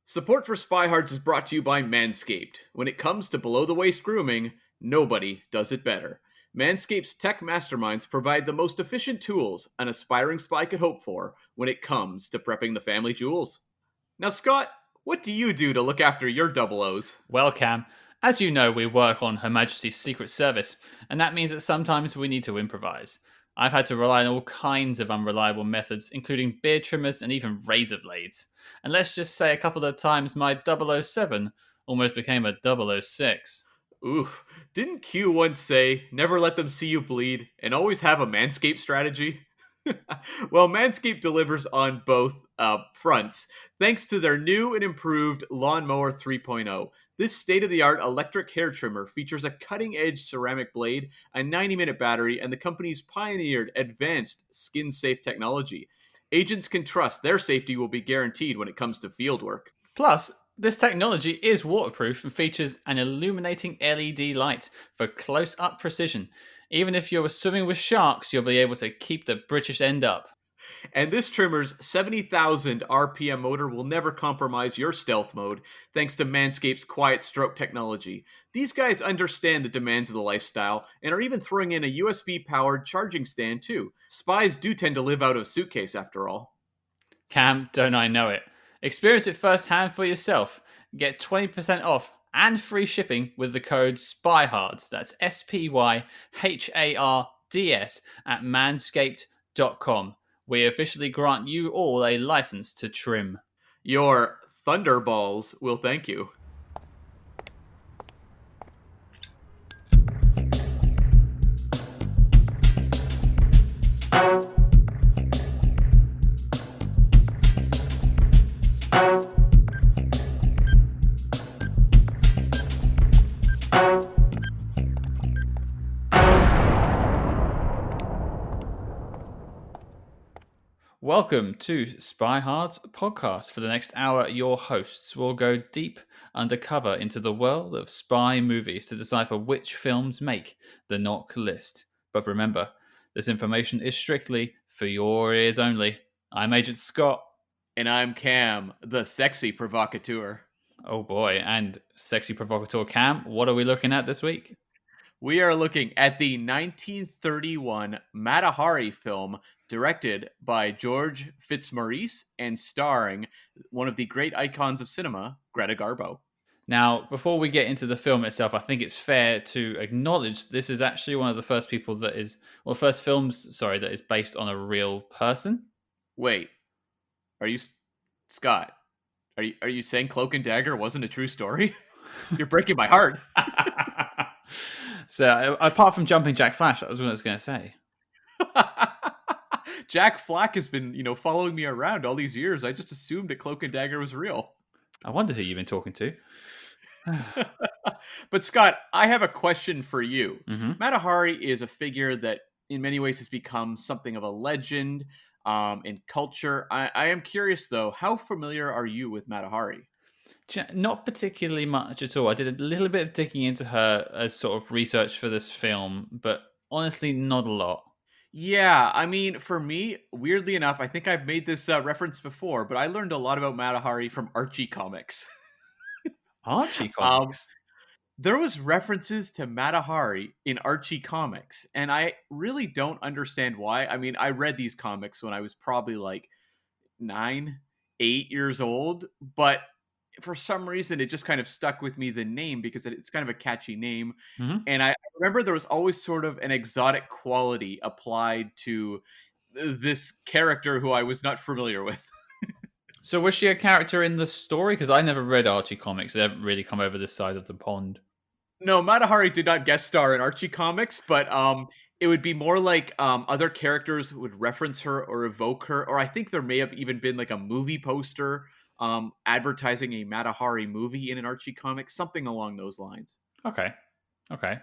Support for SpyHards is brought to you by Manscaped. When it comes to below-the-waist grooming, nobody does it better. Manscaped's tech masterminds provide the most efficient tools an aspiring spy could hope for when it comes to prepping the family jewels. Now, Scott, what do you do to look after your double O's? Well, Cam, as you know, we work on Her Majesty's Secret Service, and that means that sometimes we need to improvise. I've had to rely on all kinds of unreliable methods, including beard trimmers and even razor blades. And let's just say a couple of times my 007 almost became a 006. Oof, didn't Q once say, never let them see you bleed, and always have a Manscaped strategy? Well, Manscaped delivers on both fronts thanks to their new and improved Lawnmower 3.0. This state of the art electric hair trimmer features a cutting edge ceramic blade, a 90-minute battery, and the company's pioneered advanced skin safe technology. Agents can trust their safety will be guaranteed when it comes to field work. Plus, this technology is waterproof and features an illuminating LED light for close up precision. Even if you're swimming with sharks, you'll be able to keep the British end up. And this trimmer's 70,000 RPM motor will never compromise your stealth mode, thanks to Manscaped's quiet stroke technology. These guys understand the demands of the lifestyle and are even throwing in a USB powered charging stand, too. Spies do tend to live out of a suitcase, after all. Cam, don't I know it? Experience it firsthand for yourself. Get 20% off and free shipping with the code SPYHARDS. That's SPYHARDS at manscaped.com. We officially grant you all a license to trim. Your Thunderballs will thank you. Welcome to SpyHards podcast. For the next hour, your hosts will go deep undercover into the world of spy movies to decipher which films make the NOC List. But remember, this information is strictly for your ears only. I'm Agent Scott. And I'm Cam, the sexy provocateur. Oh boy, and sexy provocateur Cam, what are we looking at this week? We are looking at the 1931 Mata Hari film directed by George Fitzmaurice and starring one of the great icons of cinema, Greta Garbo. Now, before we get into the film itself, I think it's fair to acknowledge this is actually one of the first films, that is based on a real person. Wait, are you, Scott? Are you saying Cloak and Dagger wasn't a true story? You're breaking my heart. So, apart from Jumping Jack Flash, that was what I was going to say. Jack Flack has been, following me around all these years. I just assumed that Cloak and Dagger was real. I wonder who you've been talking to. But Scott, I have a question for you. Mm-hmm. Mata Hari is a figure that in many ways has become something of a legend in culture. I am curious, though, how familiar are you with Mata Hari? Not particularly much at all. I did a little bit of digging into her as sort of research for this film, but honestly, not a lot. Yeah, I mean, for me, weirdly enough, I think I've made this reference before, but I learned a lot about Mata Hari from Archie comics. Archie comics? There was references to Mata Hari in Archie comics, and I really don't understand why. I mean, I read these comics when I was probably like 9, 8 years old, but for some reason it just kind of stuck with me, the name, because it's kind of a catchy name. Mm-hmm. And I remember there was always sort of an exotic quality applied to this character who I was not familiar with. So was she a character in the story? Because I never read Archie comics. They haven't really come over this side of the pond. No, Mata Hari did not guest star in Archie comics, but it would be more like other characters would reference her or evoke her, or I think there may have even been like a movie poster advertising a Mata Hari movie in an Archie comic, something along those lines. Okay.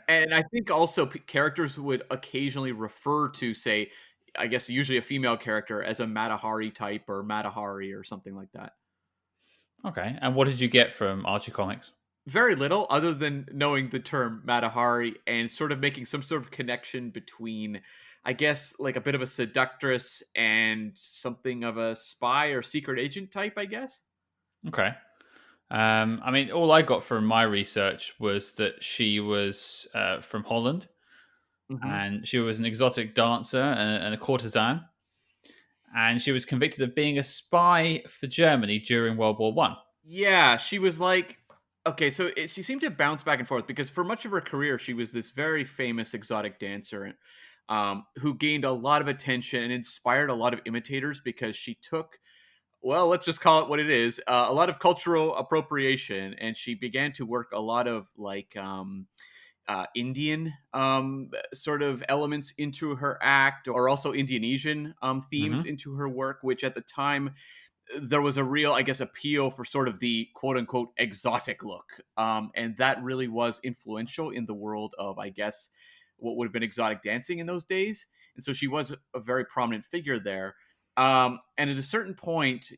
And I think also characters would occasionally refer to, say, I guess usually a female character as a Mata Hari type or Mata Hari or something like that. Okay. And what did you get from Archie comics? Very little, other than knowing the term Mata Hari and sort of making some sort of connection between, I guess, like a bit of a seductress and something of a spy or secret agent type, I guess. Okay. I mean, all I got from my research was that she was from Holland, Hmm. and she was an exotic dancer and a courtesan, and she was convicted of being a spy for Germany during World War One. Yeah, she was like, okay, so she seemed to bounce back and forth because for much of her career, she was this very famous exotic dancer, who gained a lot of attention and inspired a lot of imitators because she took, well, let's just call it what it is, a lot of cultural appropriation, and she began to work a lot of like Indian sort of elements into her act, or also Indonesian themes Hmm. into her work, which at the time there was a real, I guess, appeal for sort of the quote unquote exotic look. And that really was influential in the world of, I guess, what would have been exotic dancing in those days. And so she was a very prominent figure there. And at a certain point,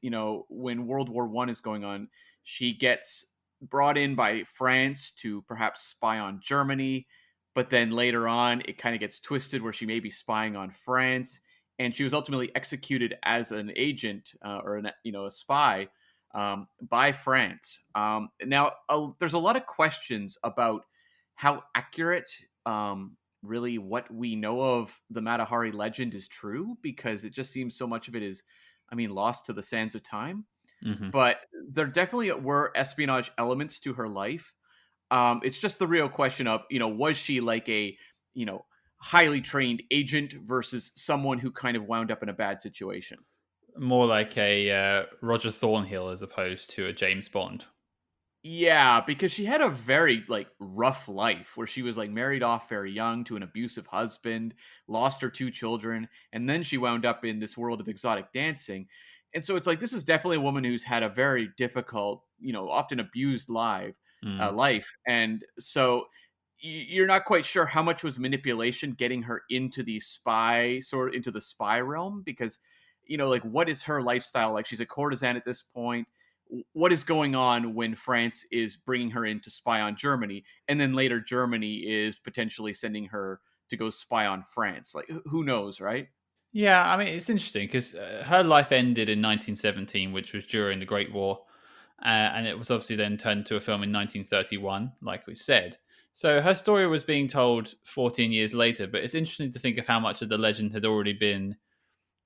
when World War One is going on, she gets brought in by France to perhaps spy on Germany. But then later on, it kind of gets twisted where she may be spying on France, and she was ultimately executed as an agent, or a spy, by France. Now, there's a lot of questions about how accurate, really, what we know of the Matahari legend is true, because it just seems so much of it is, I mean, lost to the sands of time. Hmm. But there definitely were espionage elements to her life. It's just the real question of, was she like a, you know, highly trained agent versus someone who kind of wound up in a bad situation? More like a Roger Thornhill as opposed to a James Bond. Yeah, because she had a very like rough life where she was like married off very young to an abusive husband, lost her two children, and then she wound up in this world of exotic dancing. And so it's like this is definitely a woman who's had a very difficult, often abused Mm. life. And so you're not quite sure how much was manipulation getting her into the spy realm, because like what is her lifestyle like? She's a courtesan at this point. What is going on when France is bringing her in to spy on Germany, and then later Germany is potentially sending her to go spy on France? Like, who knows, right? Yeah, I mean, it's interesting because her life ended in 1917, which was during the Great War. And it was obviously then turned into a film in 1931, like we said. So her story was being told 14 years later, but it's interesting to think of how much of the legend had already been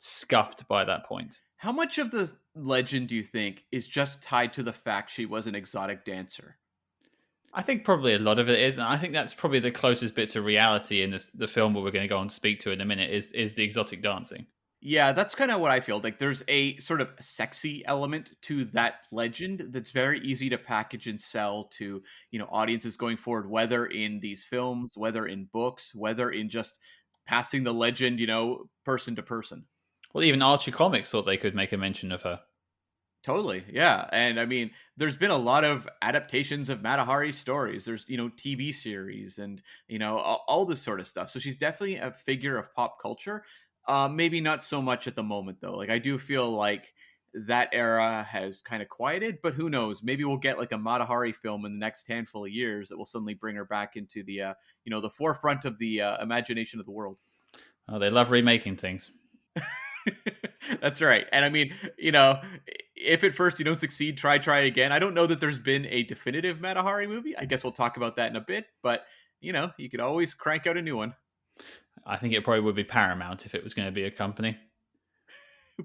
scuffed by that point. How much of the legend do you think is just tied to the fact she was an exotic dancer? I think probably a lot of it is, and I think that's probably the closest bit to reality in the film what we're going to go and speak to in a minute is the exotic dancing. Yeah, that's kind of what I feel. Like there's a sort of sexy element to that legend that's very easy to package and sell to, audiences going forward, whether in these films, whether in books, whether in just passing the legend, person to person. Well, even Archie Comics thought they could make a mention of her. Totally. Yeah. And I mean, there's been a lot of adaptations of Matahari stories. There's, TV series and, all this sort of stuff. So she's definitely a figure of pop culture. Maybe not so much at the moment, though. Like, I do feel like that era has kind of quieted, but who knows? Maybe we'll get like a Matahari film in the next handful of years that will suddenly bring her back into the forefront of the imagination of the world. Oh, they love remaking things. That's right. And I mean, if at first you don't succeed, try again. I don't know that there's been a definitive Matahari movie. I guess we'll talk about that in a bit, but you could always crank out a new one. I think it probably would be Paramount if it was going to be a company.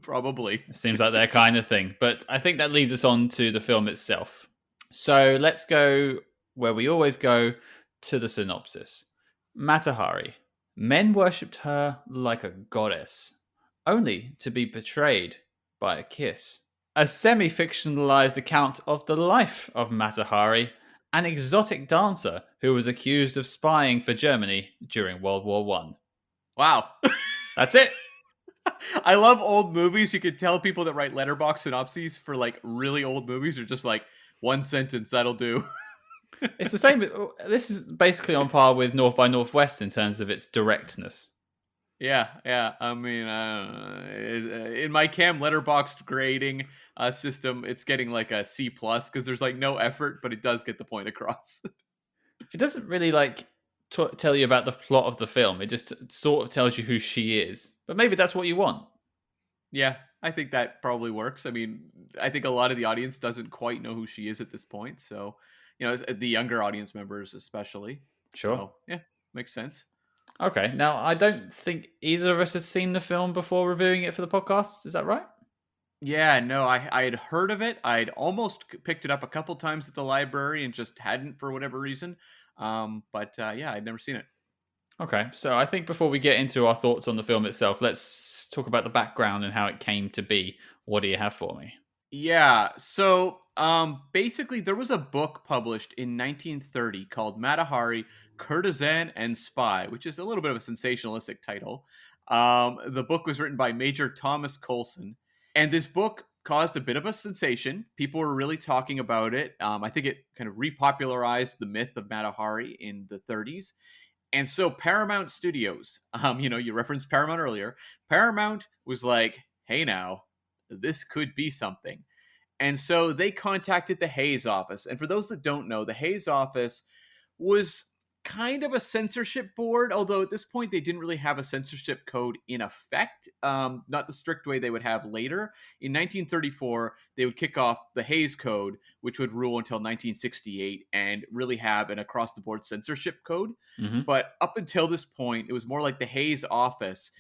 Probably. It seems like their kind of thing. But I think that leads us on to the film itself. So let's go where we always go, to the synopsis. Matahari. Men worshipped her like a goddess, only to be betrayed by a kiss. A semi fictionalized account of the life of Matahari, an exotic dancer who was accused of spying for Germany during World War One. Wow. That's it. I love old movies. You could tell people that write letterbox synopses for like really old movies are just like one sentence, that'll do. It's the same. This is basically on par with North by Northwest in terms of its directness. Yeah, yeah. I mean, in my Cam letterboxed grading system, it's getting like a C plus because there's like no effort, but it does get the point across. It doesn't really like tell you about the plot of the film. It just sort of tells you who she is. But maybe that's what you want. Yeah, I think that probably works. I mean, I think a lot of the audience doesn't quite know who she is at this point. So, the younger audience members especially. Sure. So, yeah, makes sense. Okay. Now, I don't think either of us had seen the film before reviewing it for the podcast. Is that right? Yeah, no, I had heard of it. I'd almost picked it up a couple times at the library and just hadn't for whatever reason. But yeah, I'd never seen it. Okay. So I think before we get into our thoughts on the film itself, let's talk about the background and how it came to be. What do you have for me? Yeah. So, basically, there was a book published in 1930 called Matahari, Courtesan and Spy, which is a little bit of a sensationalistic title. The book was written by Major Thomas Colson, and this book caused a bit of a sensation. People were really talking about it. I think it kind of repopularized the myth of Matahari in the 30s. And so Paramount Studios, you referenced Paramount earlier. Paramount was like, hey, now, this could be something. And so they contacted the Hayes office. And for those that don't know, the Hayes office was kind of a censorship board, although at this point they didn't really have a censorship code in effect, not the strict way they would have later. In 1934, they would kick off the Hayes Code, which would rule until 1968 and really have an across the board censorship code. Hmm. But up until this point, it was more like the Hayes office.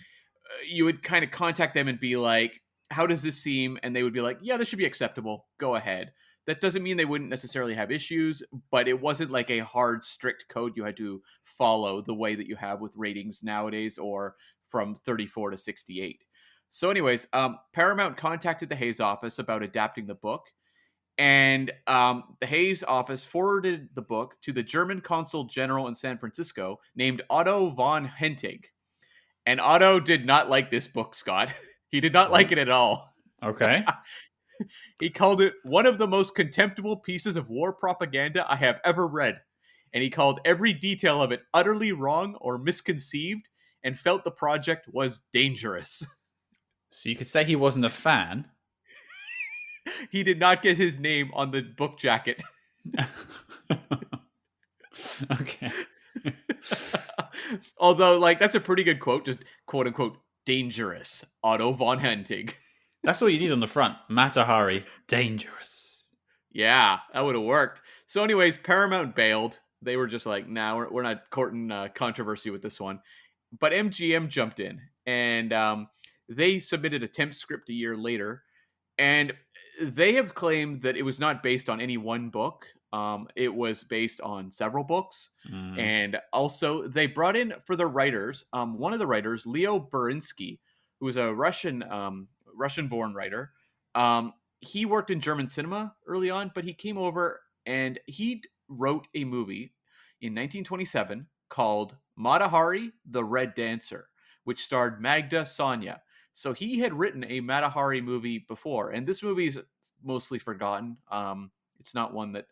You would kind of contact them and be like, how does this seem? And they would be like, yeah, this should be acceptable. Go ahead. That doesn't mean they wouldn't necessarily have issues, but it wasn't like a hard, strict code you had to follow the way that you have with ratings nowadays or from 34 to 68. So, anyways, Paramount contacted the Hayes office about adapting the book, and the Hayes office forwarded the book to the German consul general in San Francisco named Otto von Hentig. And Otto did not like this book, Scott. He did not like Oh, it at all. okay. He called it one of the most contemptible pieces of war propaganda I have ever read. And he called every detail of it utterly wrong or misconceived and felt the project was dangerous. So you could say he wasn't a fan. He did not get his name on the book jacket. Okay. Although, like, that's a pretty good quote, just quote unquote dangerous. Otto von Hentig. That's all you need on the front. Matahari, dangerous. Yeah, that would have worked. So, anyways, Paramount bailed. They were just like, nah, we're not courting controversy with this one. But MGM jumped in and they submitted a temp script a year later. And they have claimed that it was not based on any one book. It was based on several books. Mm. And also, they brought in for the writers, one of the writers, Leo Berinsky, who was a Russian-born writer. He worked in German cinema early on, but he came over and he wrote a movie in 1927 called Matahari, the Red Dancer, which starred Magda Sonia. So he had written a Matahari movie before, and this movie is mostly forgotten. It's not one that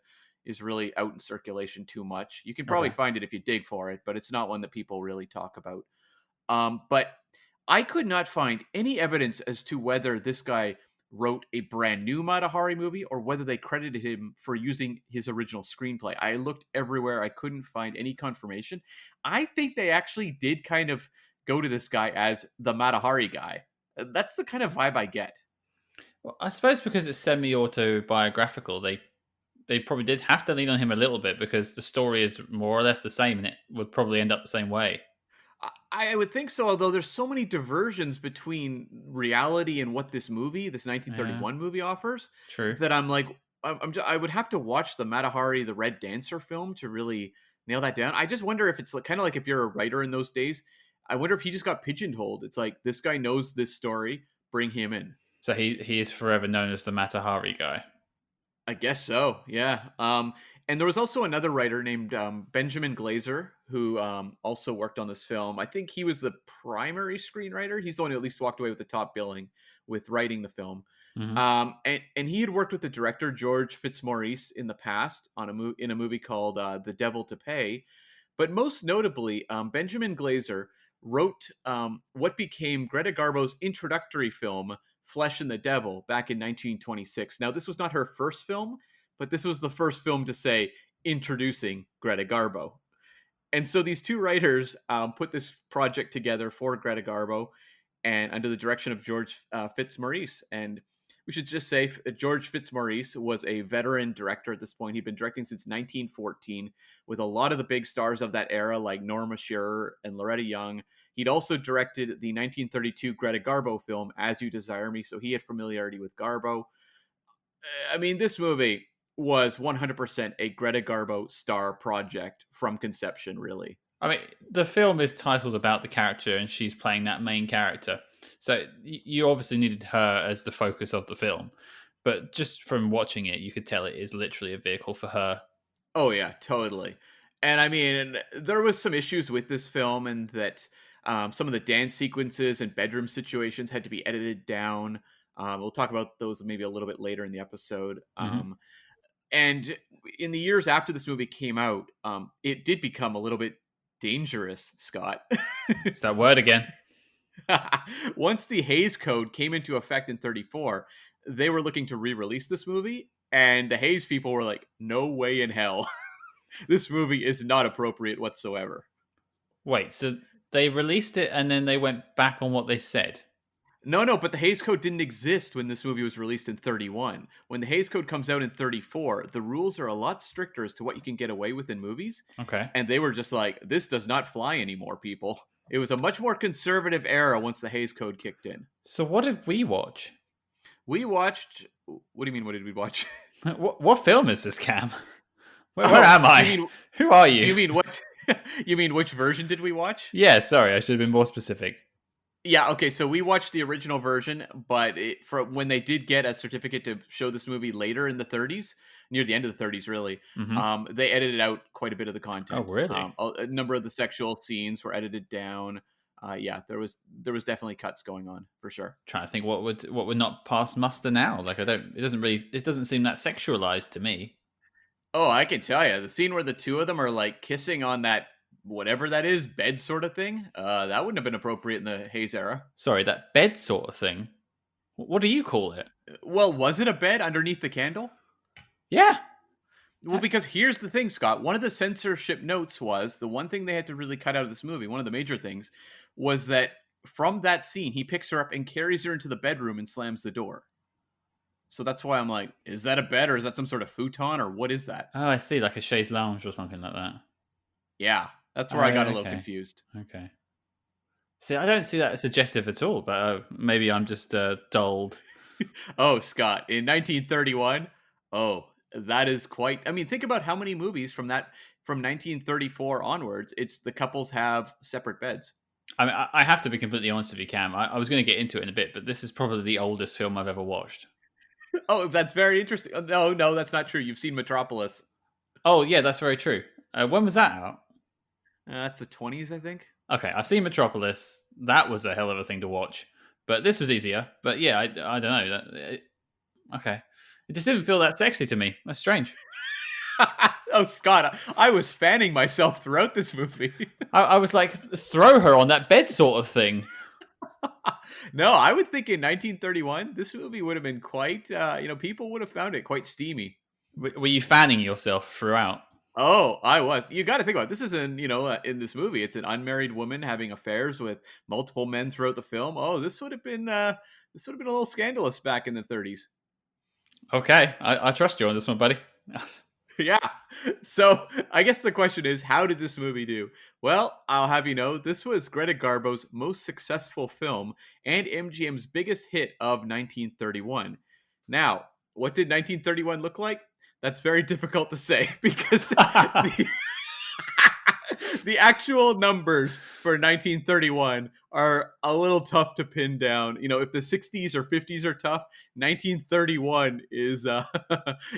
is really out in circulation too much. You can probably Okay. find it if you dig for it, but it's not one that people really talk about. But I could not find any evidence as to whether this guy wrote a brand new Matahari movie or whether they credited him for using his original screenplay. I looked everywhere. I couldn't find any confirmation. I think they actually did kind of go to this guy as the Matahari guy. That's the kind of vibe I get. Well, I suppose because it's semi-autobiographical, they probably did have to lean on him a little bit because the story is more or less the same, and it would probably end up the same way. I would think so, although there's so many diversions between reality and what this movie, this Yeah, 1931 movie offers, true. that I'm like, I would have to watch the Matahari, the Red Dancer film to really nail that down. I just wonder if it's like, kind of like if you're a writer in those days, I wonder if he just got pigeonholed. It's like, this guy knows this story, bring him in. So he is forever known as the Matahari guy. I guess so. Yeah. And there was also another writer named Benjamin Glazer who also worked on this film. I think he was the primary screenwriter. He's the one who at least walked away with the top billing with writing the film. Hmm. And he had worked with the director George Fitzmaurice in the past on in a movie called The Devil to Pay. But most notably, Benjamin Glazer wrote what became Greta Garbo's introductory film, Flesh and the Devil, back in 1926. Now, this was not her first film, but this was the first film to say introducing Greta Garbo. And so these two writers put this project together for Greta Garbo. and under the direction of George Fitzmaurice. And we should just say George Fitzmaurice was a veteran director at this point. He'd been directing since 1914 with a lot of the big stars of that era, like Norma Shearer and Loretta Young. He'd also directed the 1932 Greta Garbo film, As You Desire Me, so he had familiarity with Garbo. I mean, this movie was 100% a Greta Garbo star project from conception, really. I mean, the film is titled about the character, and she's playing that main character. So you obviously needed her as the focus of the film. But just from watching it, you could tell it is literally a vehicle for her. Oh yeah, totally. And I mean, there was some issues with this film, and that some of the dance sequences and bedroom situations had to be edited down. We'll talk about those maybe a little bit later in the episode. Hmm. And in the years after this movie came out, it did become a little bit dangerous, Scott. It's that word again. Once the Hays Code came into effect in 34, they were looking to re-release this movie, and the Hays people were like, "No way in hell. This movie is not appropriate whatsoever." Wait, so they released it and then they went back on what they said? No, but the Hays Code didn't exist when this movie was released in 31. When the Hays Code comes out in 34, the rules are a lot stricter as to what you can get away with in movies. Okay. And they were just like, this does not fly anymore, people. It was a much more conservative era once the Hays Code kicked in. So what did we watch? We watched. What do you mean, what did we watch? What film is this, Cam? Where Oh, am do you I? mean, Who are do you you? mean what? You mean which version did we watch? Yeah, sorry, I should have been more specific. Yeah, okay, so we watched the original version, but for when they did get a certificate to show this movie later in the 30s, near the end of the 30s, really, Hmm. they edited out quite a bit of the Oh, content. really? A number of the sexual scenes were edited down. Yeah, there was definitely cuts going on for sure. Trying to think what would not pass muster now. Like it doesn't seem that sexualized to me. Oh, I can tell you, the scene where the two of them are like kissing on that whatever that is bed sort of thing, that wouldn't have been appropriate in the Hayes era. Sorry, that bed sort of thing. What do you call it? Well, was it a bed underneath the candle? Yeah. Well, because here's the thing, Scott. One of the censorship notes was the one thing they had to really cut out of this movie. One of the major things was that from that scene, he picks her up and carries her into the bedroom and slams the door. So that's why I'm like, is that a bed or is that some sort of futon or what is that? Oh, I see, like a chaise lounge or something like that. Yeah, that's Oh, where I got a little okay. confused. Okay. See, I don't see that as suggestive at all, but maybe I'm just dulled. Oh, Scott, in 1931, oh, that is quite. I mean, think about how many movies from 1934 onwards. It's the couples have separate beds. I mean, I have to be completely honest with you, Cam. I was going to get into it in a bit, but this is probably the oldest film I've ever watched. Oh, that's very interesting. Oh, no, that's not true. You've seen Metropolis. Oh, yeah, that's very true. When was that out? That's the 20s, I think. Okay, I've seen Metropolis. That was a hell of a thing to watch, but this was easier. But yeah, I don't know. Okay, it just didn't feel that sexy to me. That's strange. Oh, Scott, I was fanning myself throughout this movie. I was like, throw her on that bed sort of thing. No, I would think in 1931, this movie would have been quite, people would have found it quite steamy. Were you fanning yourself throughout? Oh, I was. You got to think about it. This is in this movie, it's an unmarried woman having affairs with multiple men throughout the film. Oh, this would have been a little scandalous back in the 30s. Okay, I trust you on this one, buddy. Yeah. So I guess the question is, how did this movie do? Well, I'll have you know, this was Greta Garbo's most successful film and MGM's biggest hit of 1931. Now, what did 1931 look like? That's very difficult to say because the actual numbers for 1931 are a little tough to pin down. You know, if the 60s or 50s are tough, 1931 is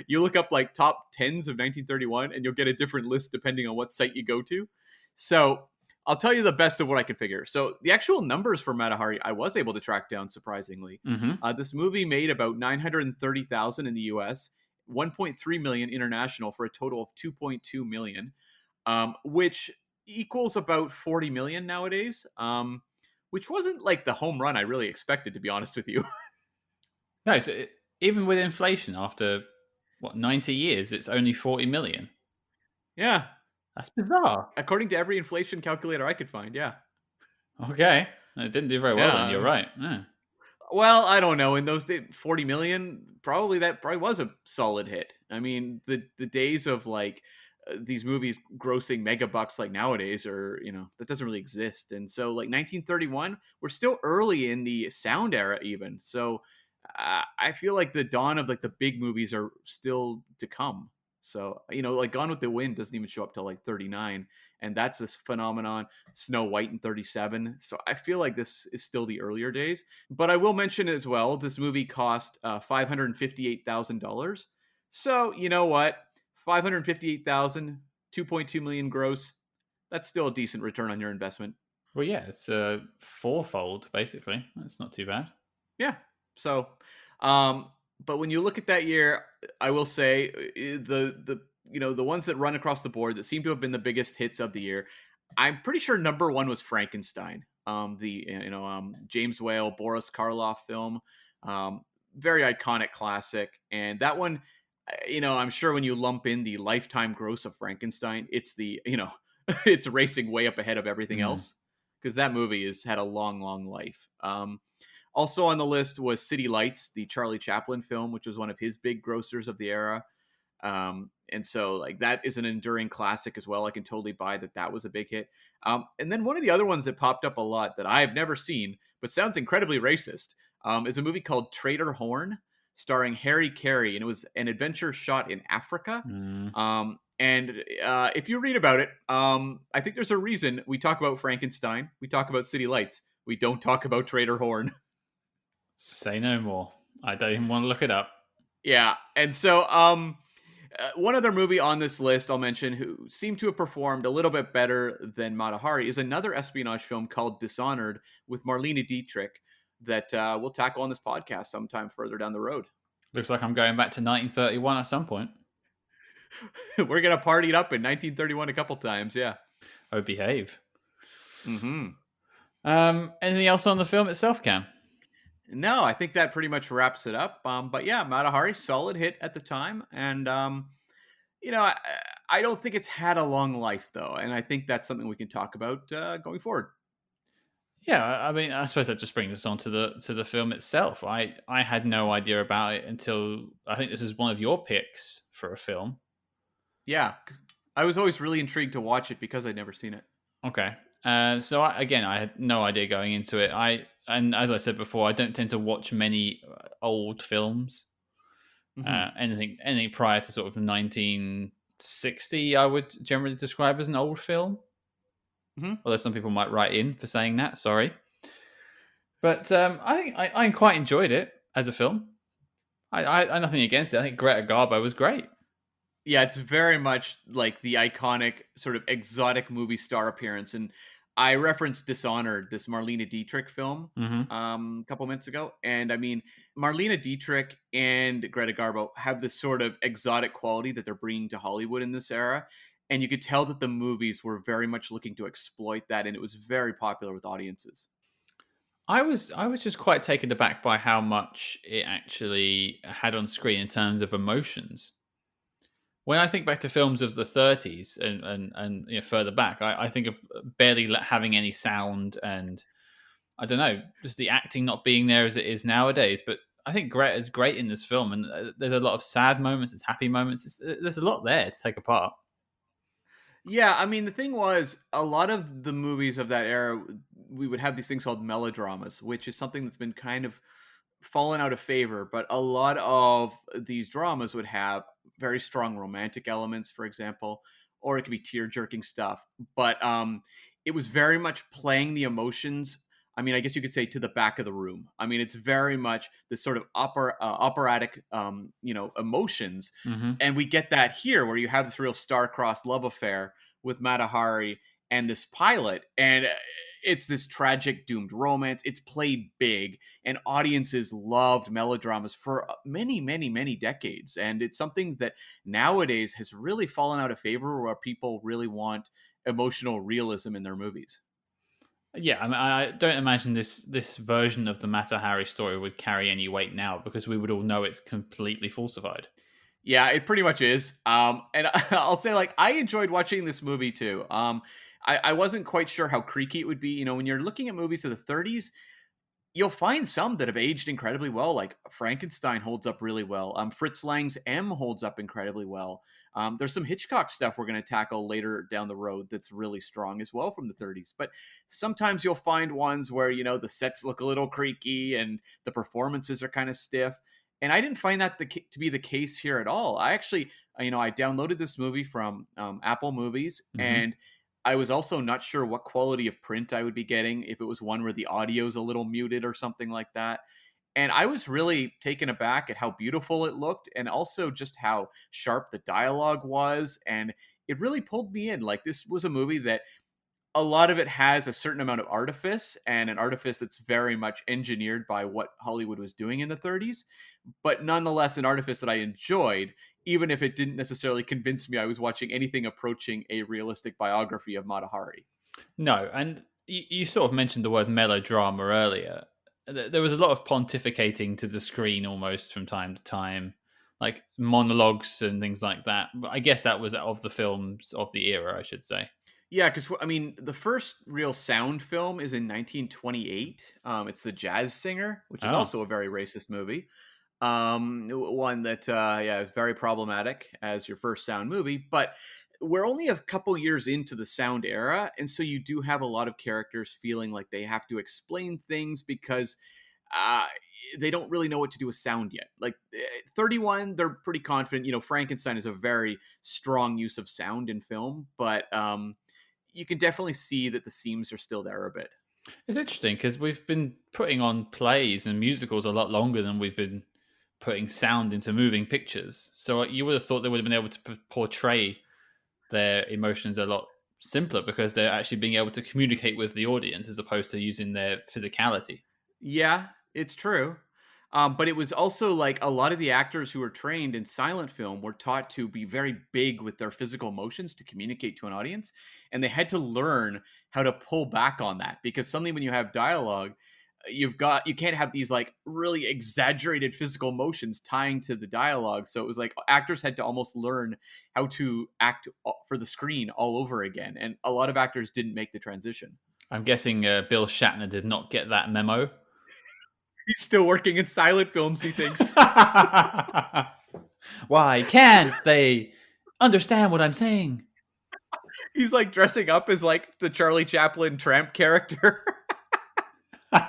you look up like top 10s of 1931 and you'll get a different list depending on what site you go to. So I'll tell you the best of what I could figure. So the actual numbers for Matahari, I was able to track down surprisingly. Hmm. This movie made about 930,000 in the US, 1.3 million international for a total of 2.2 million, which equals about 40 million nowadays, which wasn't like the home run I really expected, to be honest with you. No, so even with inflation, after 90 years, it's only 40 million. Yeah, That's bizarre. according to every inflation calculator I could find, yeah. Okay. It didn't do very well then. You're Yeah. right. Yeah. Well, I don't know. In those days, 40 million, probably that probably was a solid hit. I mean, the days of like these movies grossing mega bucks like nowadays are, that doesn't really exist. And so like 1931, we're still early in the sound era even. So I feel like the dawn of like the big movies are still to come. So, like Gone with the Wind doesn't even show up till like 39, and that's this phenomenon. Snow White in 37. So I feel like this is still the earlier days. But I will mention as well, this movie cost $558,000. So you know what? 558,000, 2.2 million gross. That's still a decent return on your investment. Well, yeah, it's fourfold basically. That's not too bad. Yeah. So, um, but when you look at that year, I will say the ones that run across the board that seem to have been the biggest hits of the year. I'm pretty sure number one was Frankenstein. The James Whale, Boris Karloff film, um, very iconic classic, and that one, I'm sure when you lump in the lifetime gross of Frankenstein, it's it's racing way up ahead of everything Mm. else because that movie has had a long, long life. Also on the list was City Lights, the Charlie Chaplin film, which was one of his big grossers of the era. And so like that is an enduring classic as well. I can totally buy that that was a big hit. And then one of the other ones that popped up a lot that I've never seen, but sounds incredibly racist, is a movie called Trader Horn, starring Harry Carey, and it was an adventure shot in Africa. Mm. And if you read about it, I think there's a reason we talk about Frankenstein, we talk about City Lights, we don't talk about Trader Horn. Say no more. I don't even want to look it up. Yeah, and so one other movie on this list I'll mention who seemed to have performed a little bit better than Mata Hari is another espionage film called Dishonored with Marlene Dietrich that we'll tackle on this podcast sometime further down the road. Looks like I'm going back to 1931 at some point. We're gonna party it up in 1931 a couple times, yeah. Oh, behave. Hmm. Anything else on the film itself, Cam? No, I think that pretty much wraps it up. But yeah, Mata Hari, solid hit at the time, and you know, I, I don't think it's had a long life though, and I think that's something we can talk about going forward. Yeah, I mean, I suppose that just brings us on to the film itself. I had no idea about it until I think this is one of your picks for a film. Yeah, I was always really intrigued to watch it because I'd never seen it. Okay, so again, I had no idea going into it. And as I said before, I don't tend to watch many old films. Hmm. Anything prior to sort of 1960, I would generally describe as an old film. Hmm. Although some people might write in for saying that. Sorry. But I think I quite enjoyed it as a film. I nothing against it. I think Greta Garbo was great. Yeah, it's very much like the iconic sort of exotic movie star appearance. And I referenced Dishonored, this Marlene Dietrich film, Hmm. a couple minutes ago. And I mean, Marlene Dietrich and Greta Garbo have this sort of exotic quality that they're bringing to Hollywood in this era. And you could tell that the movies were very much looking to exploit that. And it was very popular with audiences. I was just quite taken aback by how much it actually had on screen in terms of emotions. When I think back to films of the 30s and further back, I think of barely having any sound, and I don't know, just the acting not being there as it is nowadays. But I think Greta is great in this film, and there's a lot of sad moments, there's happy moments. There's a lot there to take apart. Yeah, I mean, the thing was, a lot of the movies of that era, we would have these things called melodramas, which is something that's been kind of fallen out of favor. But a lot of these dramas would have very strong romantic elements, for example, or it could be tear jerking stuff. But it was very much playing the emotions. I mean, I guess you could say to the back of the room. I mean, it's very much this sort of operatic, emotions, Hmm. and we get that here, where you have this real star-crossed love affair with Mata Hari and this pilot, and it's this tragic doomed romance. It's played big, and audiences loved melodramas for many, many, many decades. And it's something that nowadays has really fallen out of favor, where people really want emotional realism in their movies. Yeah, I mean, I don't imagine this version of the Mata Hari story would carry any weight now because we would all know it's completely falsified. Yeah, it pretty much is. And I'll say, like, I enjoyed watching this movie too. I wasn't quite sure how creaky it would be. When you're looking at movies of the 30s, you'll find some that have aged incredibly well, like Frankenstein holds up really well. Fritz Lang's M holds up incredibly well. There's some Hitchcock stuff we're going to tackle later down the road that's really strong as well from the 30s. But sometimes you'll find ones where, the sets look a little creaky and the performances are kind of stiff. And I didn't find that to be the case here at all. I actually, I downloaded this movie from Apple Movies, Hmm. and I was also not sure what quality of print I would be getting, if it was one where the audio's a little muted or something like that. And I was really taken aback at how beautiful it looked and also just how sharp the dialogue was. And it really pulled me in. Like, this was a movie that a lot of it has a certain amount of artifice, and an artifice that's very much engineered by what Hollywood was doing in the 30s, but nonetheless an artifice that I enjoyed, even if it didn't necessarily convince me I was watching anything approaching a realistic biography of Mata Hari. No, and you sort of mentioned the word melodrama earlier. There was a lot of pontificating to the screen almost from time to time, like monologues and things like that. But I guess that was of the films of the era, I should say. Yeah, because I mean, the first real sound film is in 1928. It's The Jazz Singer, which is Oh, also a very racist movie. One that, yeah, is very problematic as your first sound movie. But we're only a couple years into the sound era, and so you do have a lot of characters feeling like they have to explain things because uh, they don't really know what to do with sound yet. Like 31, they're pretty confident. Frankenstein is a very strong use of sound in film, but you can definitely see that the seams are still there a bit. it's interesting because we've been putting on plays and musicals a lot longer than we've been putting sound into moving pictures. So you would have thought they would have been able to portray their emotions a lot simpler because they're actually being able to communicate with the audience as opposed to using their physicality. Yeah, it's true. But it was also like a lot of the actors who were trained in silent film were taught to be very big with their physical motions to communicate to an audience. And they had to learn how to pull back on that, because suddenly when you have dialogue, you can't have these like really exaggerated physical motions tying to the dialogue. So it was like actors had to almost learn how to act for the screen all over again. And a lot of actors didn't make the transition. I'm guessing Bill Shatner did not get that memo. He's still working in silent films, he thinks. Why can't they understand what I'm saying? He's like dressing up as like the Charlie Chaplin tramp character. I'm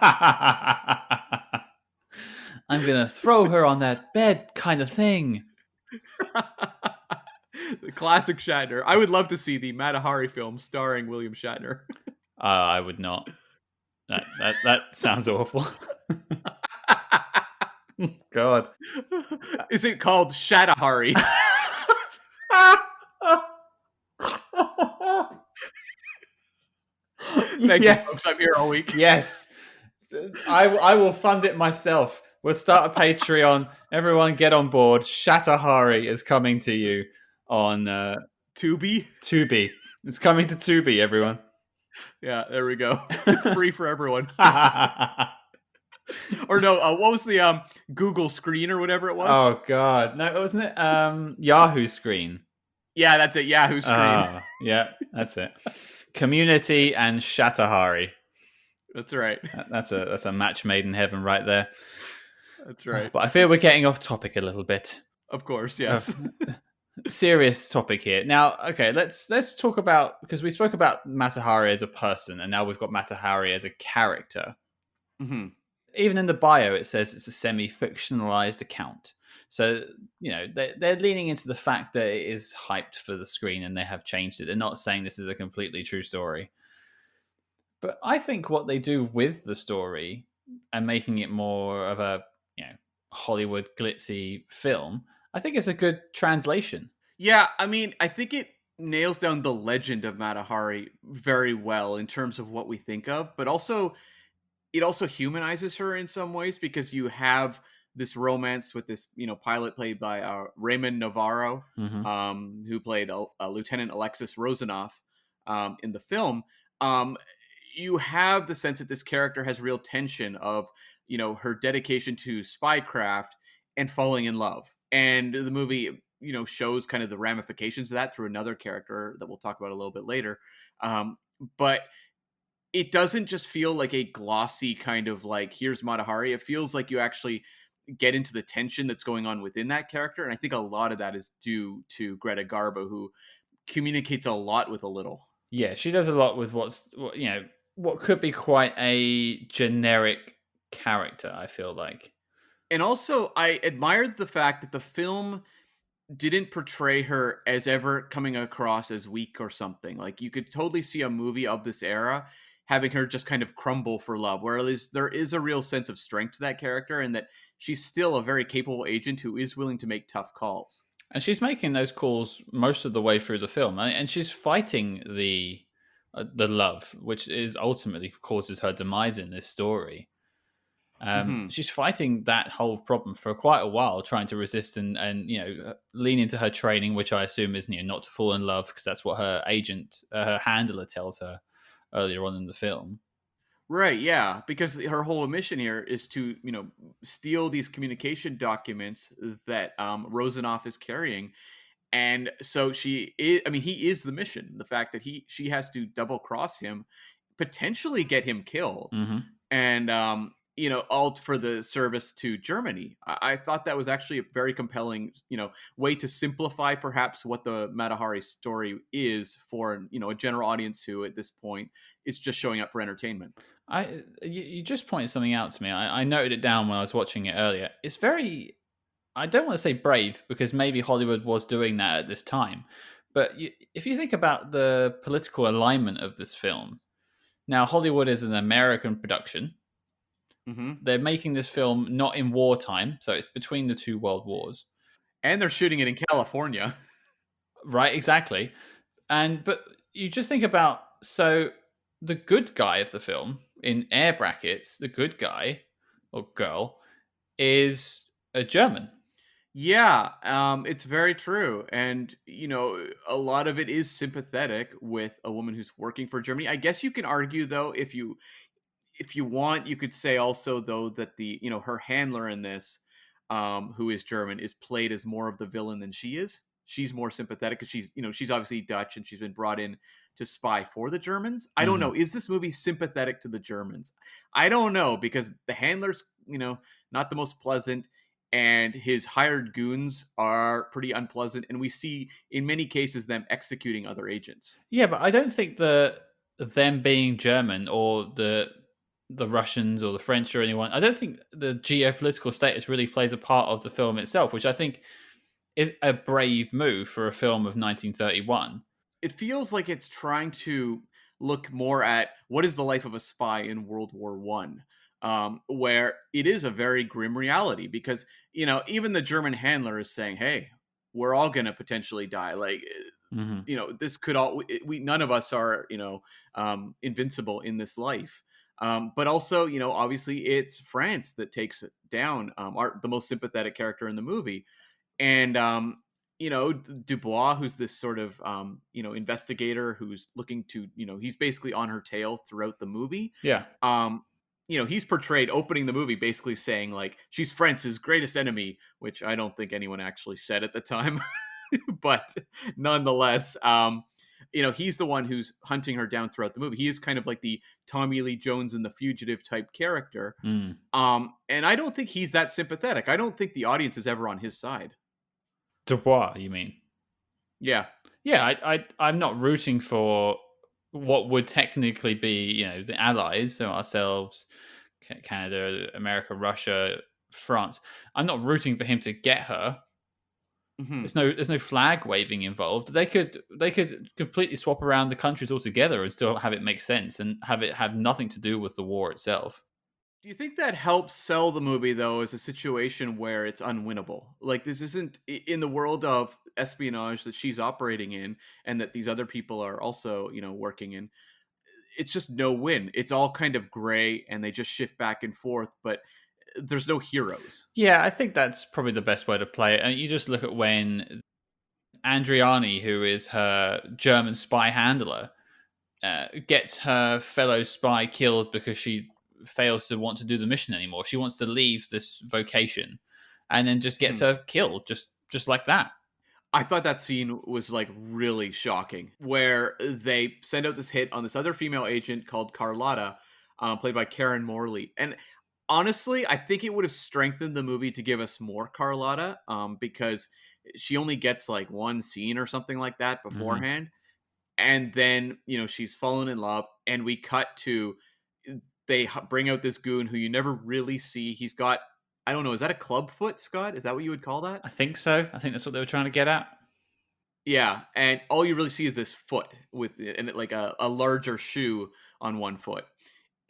gonna throw her on that bed, kind of thing. The classic Shatner. I would love to see the Mata Hari film starring William Shatner. I would not. That sounds awful. God. Is it called Shatahari? Thank you, Yes. folks. I'm here all week. Yes. I will fund it myself. We'll start a Patreon. Everyone get on board. Shatahari is coming to you on Tubi? Tubi. It's coming to Tubi, everyone. Yeah, there we go. Free for everyone. Or no, what was the Google screen or whatever it was? Oh God. No, wasn't it Yahoo Screen? Yeah, that's it. Yahoo screen. Yeah, that's it. Community and Shatahari. That's right. That's a match made in heaven right there. That's right. But I feel we're getting off topic a little bit. Of course, yes. Serious topic here. Now, okay, let's talk about, because we spoke about Mata Hari as a person, and now we've got Mata Hari as a character. Hmm. Even in the bio, it says it's a semi-fictionalized account. So, they're leaning into the fact that it is hyped for the screen and they have changed it. They're not saying this is a completely true story. But I think what they do with the story and making it more of a, Hollywood glitzy film, I think it's a good translation. Yeah, I mean, I think it nails down the legend of Mata Hari very well in terms of what we think of, but also it also humanizes her in some ways, because you have this romance with this, pilot played by Ramon Novarro, Hmm. who played Lieutenant Alexis Rozanoff in the film. Um, you have the sense that this character has real tension of, her dedication to spycraft and falling in love. And the movie shows kind of the ramifications of that through another character that we'll talk about a little bit later. But it doesn't just feel like a glossy kind of like, here's Matahari. It feels like you actually get into the tension that's going on within that character. And I think a lot of that is due to Greta Garbo, who communicates a lot with a little. Yeah, she does a lot with what could be quite a generic character, I feel like. And also, I admired the fact that the film didn't portray her as ever coming across as weak or something. Like, you could totally see a movie of this era having her just kind of crumble for love, whereas there is a real sense of strength to that character, and that she's still a very capable agent who is willing to make tough calls. And she's making those calls most of the way through the film, and she's fighting the love, which is ultimately causes her demise in this story. Hmm. She's fighting that whole problem for quite a while, trying to resist and lean into her training, which I assume is not to fall in love, because that's what her agent, her handler, tells her earlier on in the film. Right, yeah, because her whole mission here is to, steal these communication documents that Rosenoff is carrying. And so he is the mission. The fact that she has to double cross him, potentially get him killed, Hmm. and all for the service to Germany. I thought that was actually a very compelling, way to simplify perhaps what the Matahari story is for, a general audience who at this point is just showing up for entertainment. You just pointed something out to me. I noted it down when I was watching it earlier. It's very, I don't want to say brave, because maybe Hollywood was doing that at this time. But if you think about the political alignment of this film, now Hollywood is an American production. Hmm. They're making this film not in wartime, so it's between the two world wars. And they're shooting it in California. Right, exactly. But you just think about, so the good guy of the film, in air brackets, the good guy or girl is a German. Yeah, it's very true. And, a lot of it is sympathetic with a woman who's working for Germany. I guess you can argue, though, if you want, you could say also, though, that her handler in this, who is German, is played as more of the villain than she is. She's more sympathetic because she's obviously Dutch, and she's been brought in to spy for the Germans. I don't Mhm. know. Is this movie sympathetic to the Germans? I don't know, because the handler's, not the most pleasant, and his hired goons are pretty unpleasant, and we see in many cases them executing other agents. Yeah, but I don't think them being German, or the Russians or the French or anyone, I don't think the geopolitical status really plays a part of the film itself, which I think is a brave move for a film of 1931. It feels like it's trying to look more at what is the life of a spy in World War I, where it is a very grim reality, because even the German handler is saying, "Hey, we're all going to potentially die. Like, Mhm. this could all we none of us are invincible in this life." But also, obviously, it's France that takes it down, the most sympathetic character in the movie. And Dubois, who's this sort of investigator who's looking to, he's basically on her tail throughout the movie. Yeah. um he's portrayed opening the movie basically saying, like, she's France's greatest enemy, which I don't think anyone actually said at the time. But nonetheless, he's the one who's hunting her down throughout the movie. He is kind of like the Tommy Lee Jones in The Fugitive type character. Mm. And I don't think he's that sympathetic. I don't think the audience is ever on his side. Dubois, you mean? Yeah. Yeah, I'm not rooting for what would technically be, the allies, so ourselves, Canada, America, Russia, France. I'm not rooting for him to get her. Hmm. There's no flag waving involved. They could completely swap around the countries altogether and still have it make sense and have it have nothing to do with the war itself. Do you think that helps sell the movie, though, as a situation where it's unwinnable? Like, this isn't in the world of espionage that she's operating in, and that these other people are also, working in. It's just no win. It's all kind of gray, and they just shift back and forth, but there's no heroes. Yeah, I think that's probably the best way to play it. And you just look at when Andriani, who is her German spy handler, gets her fellow spy killed because she fails to want to do the mission anymore. She wants to leave this vocation, and then just gets Mhm. her killed, just like that. I thought that scene was, like, really shocking, where they send out this hit on this other female agent called Carlotta, played by Karen Morley, and honestly, I think it would have strengthened the movie to give us more Carlotta, because she only gets, like, 1 scene or something like that Hmm. beforehand, and then, she's fallen in love, and we cut to they bring out this goon who you never really see. He's got, I don't know, is that a club foot, Scott? Is that what you would call that? I think so. I think that's what they were trying to get at. Yeah, and all you really see is this foot with and like a larger shoe on one foot,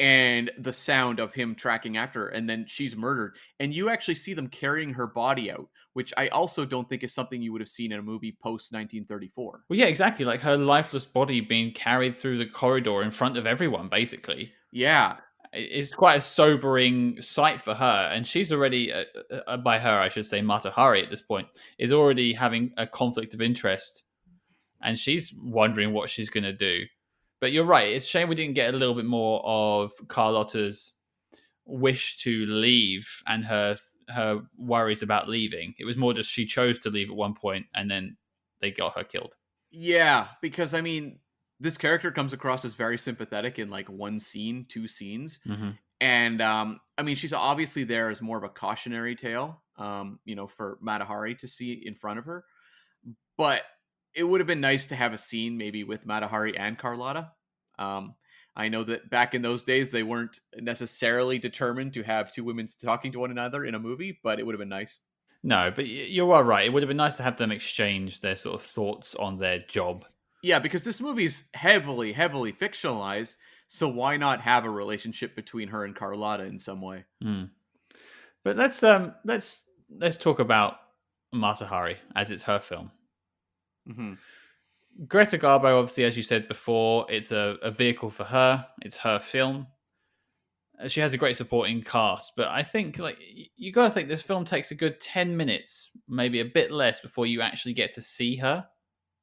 and the sound of him tracking after her, and then she's murdered, and you actually see them carrying her body out, which I also don't think is something you would have seen in a movie post 1934. Well, yeah, exactly. Like her lifeless body being carried through the corridor in front of everyone, basically. Yeah, It's quite a sobering sight for her, and she's already, by her, I should say, Mata Hari at this point, is already having a conflict of interest, and she's wondering what she's going to do. But you're right; it's a shame we didn't get a little bit more of Carlotta's wish to leave and her worries about leaving. It was more just she chose to leave at one point, and then they got her killed. yeah, because I mean, this character comes across as very sympathetic in like one scene, two scenes, Hmm. and I mean, she's obviously there as more of a cautionary tale, for Matahari to see in front of her. But it would have been nice to have a scene maybe with Matahari and Carlotta. Um, I know that back in those days they weren't necessarily determined to have two women talking to one another in a movie, but it would have been nice. No, but you are right. It would have been nice to have them exchange their sort of thoughts on their job. Yeah, because this movie is heavily, heavily fictionalized. So why not have a relationship between her and Carlotta in some way? Mm. But let's talk about Mata Hari as it's her film. Hmm. Greta Garbo, obviously, as you said before, it's a vehicle for her. It's her film. She has a great supporting cast, but I think like you got to think this film takes a good 10 minutes, maybe a bit less, before you actually get to see her.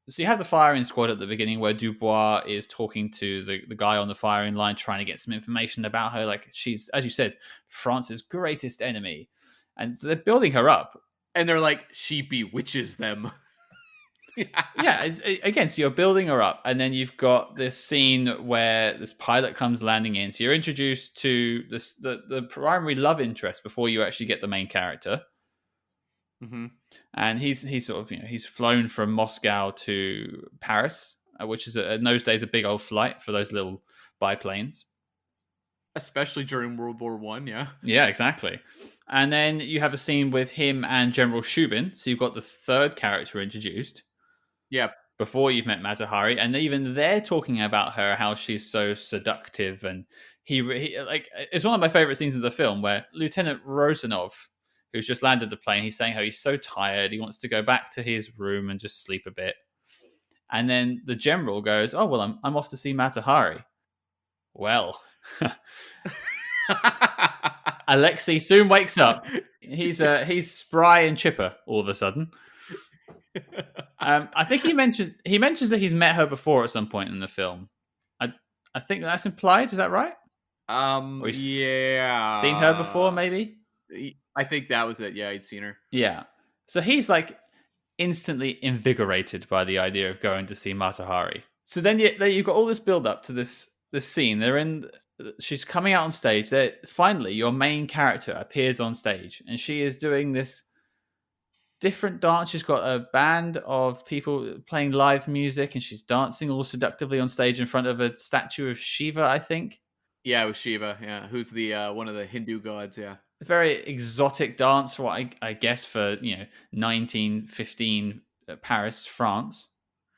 So you have the firing squad at the beginning where Dubois is talking to the guy on the firing line, trying to get some information about her. Like she's, as you said, France's greatest enemy, and so they're building her up. And they're like, she bewitches them. Yeah, again, so you're building her up, and then you've got this scene where this pilot comes landing in. So you're introduced to the primary love interest before you actually get the main character, Hmm. and he's sort of he's flown from Moscow to Paris, which is in those days a big old flight for those little biplanes. Especially during World War One, yeah. Yeah, exactly. And then you have a scene with him and General Shubin. So you've got the third character introduced Yeah. before you've met Matahari, and even they're talking about her, how she's so seductive, and he like it's one of my favorite scenes of the film where Lieutenant Rosanov, who's just landed the plane, he's saying how he's so tired, he wants to go back to his room and just sleep a bit, and then the general goes, "Oh well, I'm off to see Matahari." Well, Alexei soon wakes up. He's spry and chipper all of a sudden. I think he mentions that he's met her before at some point in the film. I I think that's implied. Is that right? Or he's seen her before, Yeah. maybe. I think that was it. Yeah, I'd seen her. Yeah. So he's like instantly invigorated by the idea of going to see Matahari. So then you've got all this build up to this scene. They're in. She's coming out on stage. Finally, your main character appears on stage, and she is doing this different dance. She's got a band of people playing live music, and she's dancing all seductively on stage in front of a statue of Shiva, I think. Yeah, it was Shiva. Yeah, who's the one of the Hindu gods? Yeah. A very exotic dance for what I guess for 1915 Paris, France.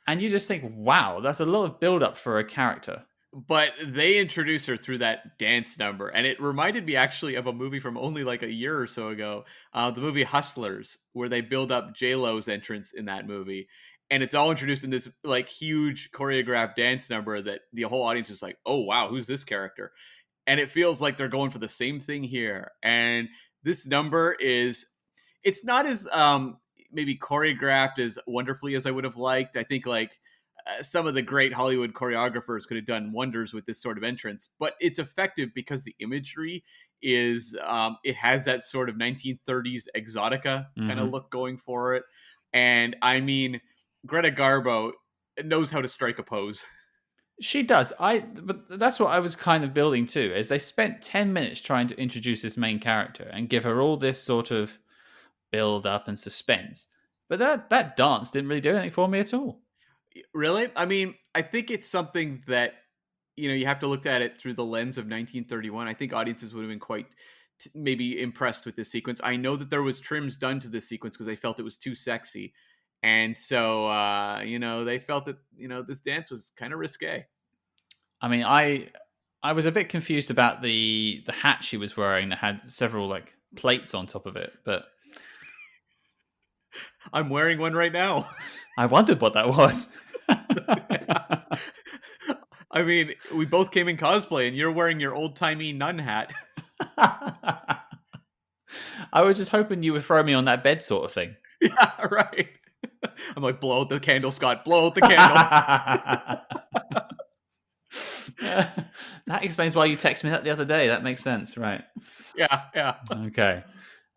And you just think, wow, that's a lot of build up for a character. But they introduced her through that dance number, and it reminded me actually of a movie from only like a year or so ago, the movie Hustlers, where they build up J Lo's entrance in that movie, and it's all introduced in this like huge choreographed dance number that the whole audience is like, "Oh wow, who's this character?" And it feels like they're going for the same thing here. And this number is, it's not as maybe choreographed as wonderfully as I would have liked. I think like some of the great Hollywood choreographers could have done wonders with this sort of entrance, but it's effective because the imagery is it has that sort of 1930s exotica kind Hmm. of look going for it, And I mean, Greta Garbo knows how to strike a pose. She does. But that's what I was kind of building to. Is they spent 10 minutes trying to introduce this main character and give her all this sort of build up and suspense. But that dance didn't really do anything for me at all. Really? I mean, I think it's something that you have to look at it through the lens of 1931. I think audiences would have been quite maybe impressed with this sequence. I know that there was trims done to this sequence because they felt it was too sexy, and so they felt that this dance was kind of risque. I mean, I was a bit confused about the hat she was wearing that had several like plates on top of it, but I'm wearing one right now. I wondered what that was. I mean, we both came in cosplay, and you're wearing your old timey nun hat. I was just hoping you would throw me on that bed sort of thing. Yeah, right. I'm like, blow out the candle, Scott. Blow out the candle. That explains why you texted me that the other day. That makes sense, right? Yeah, yeah. Okay.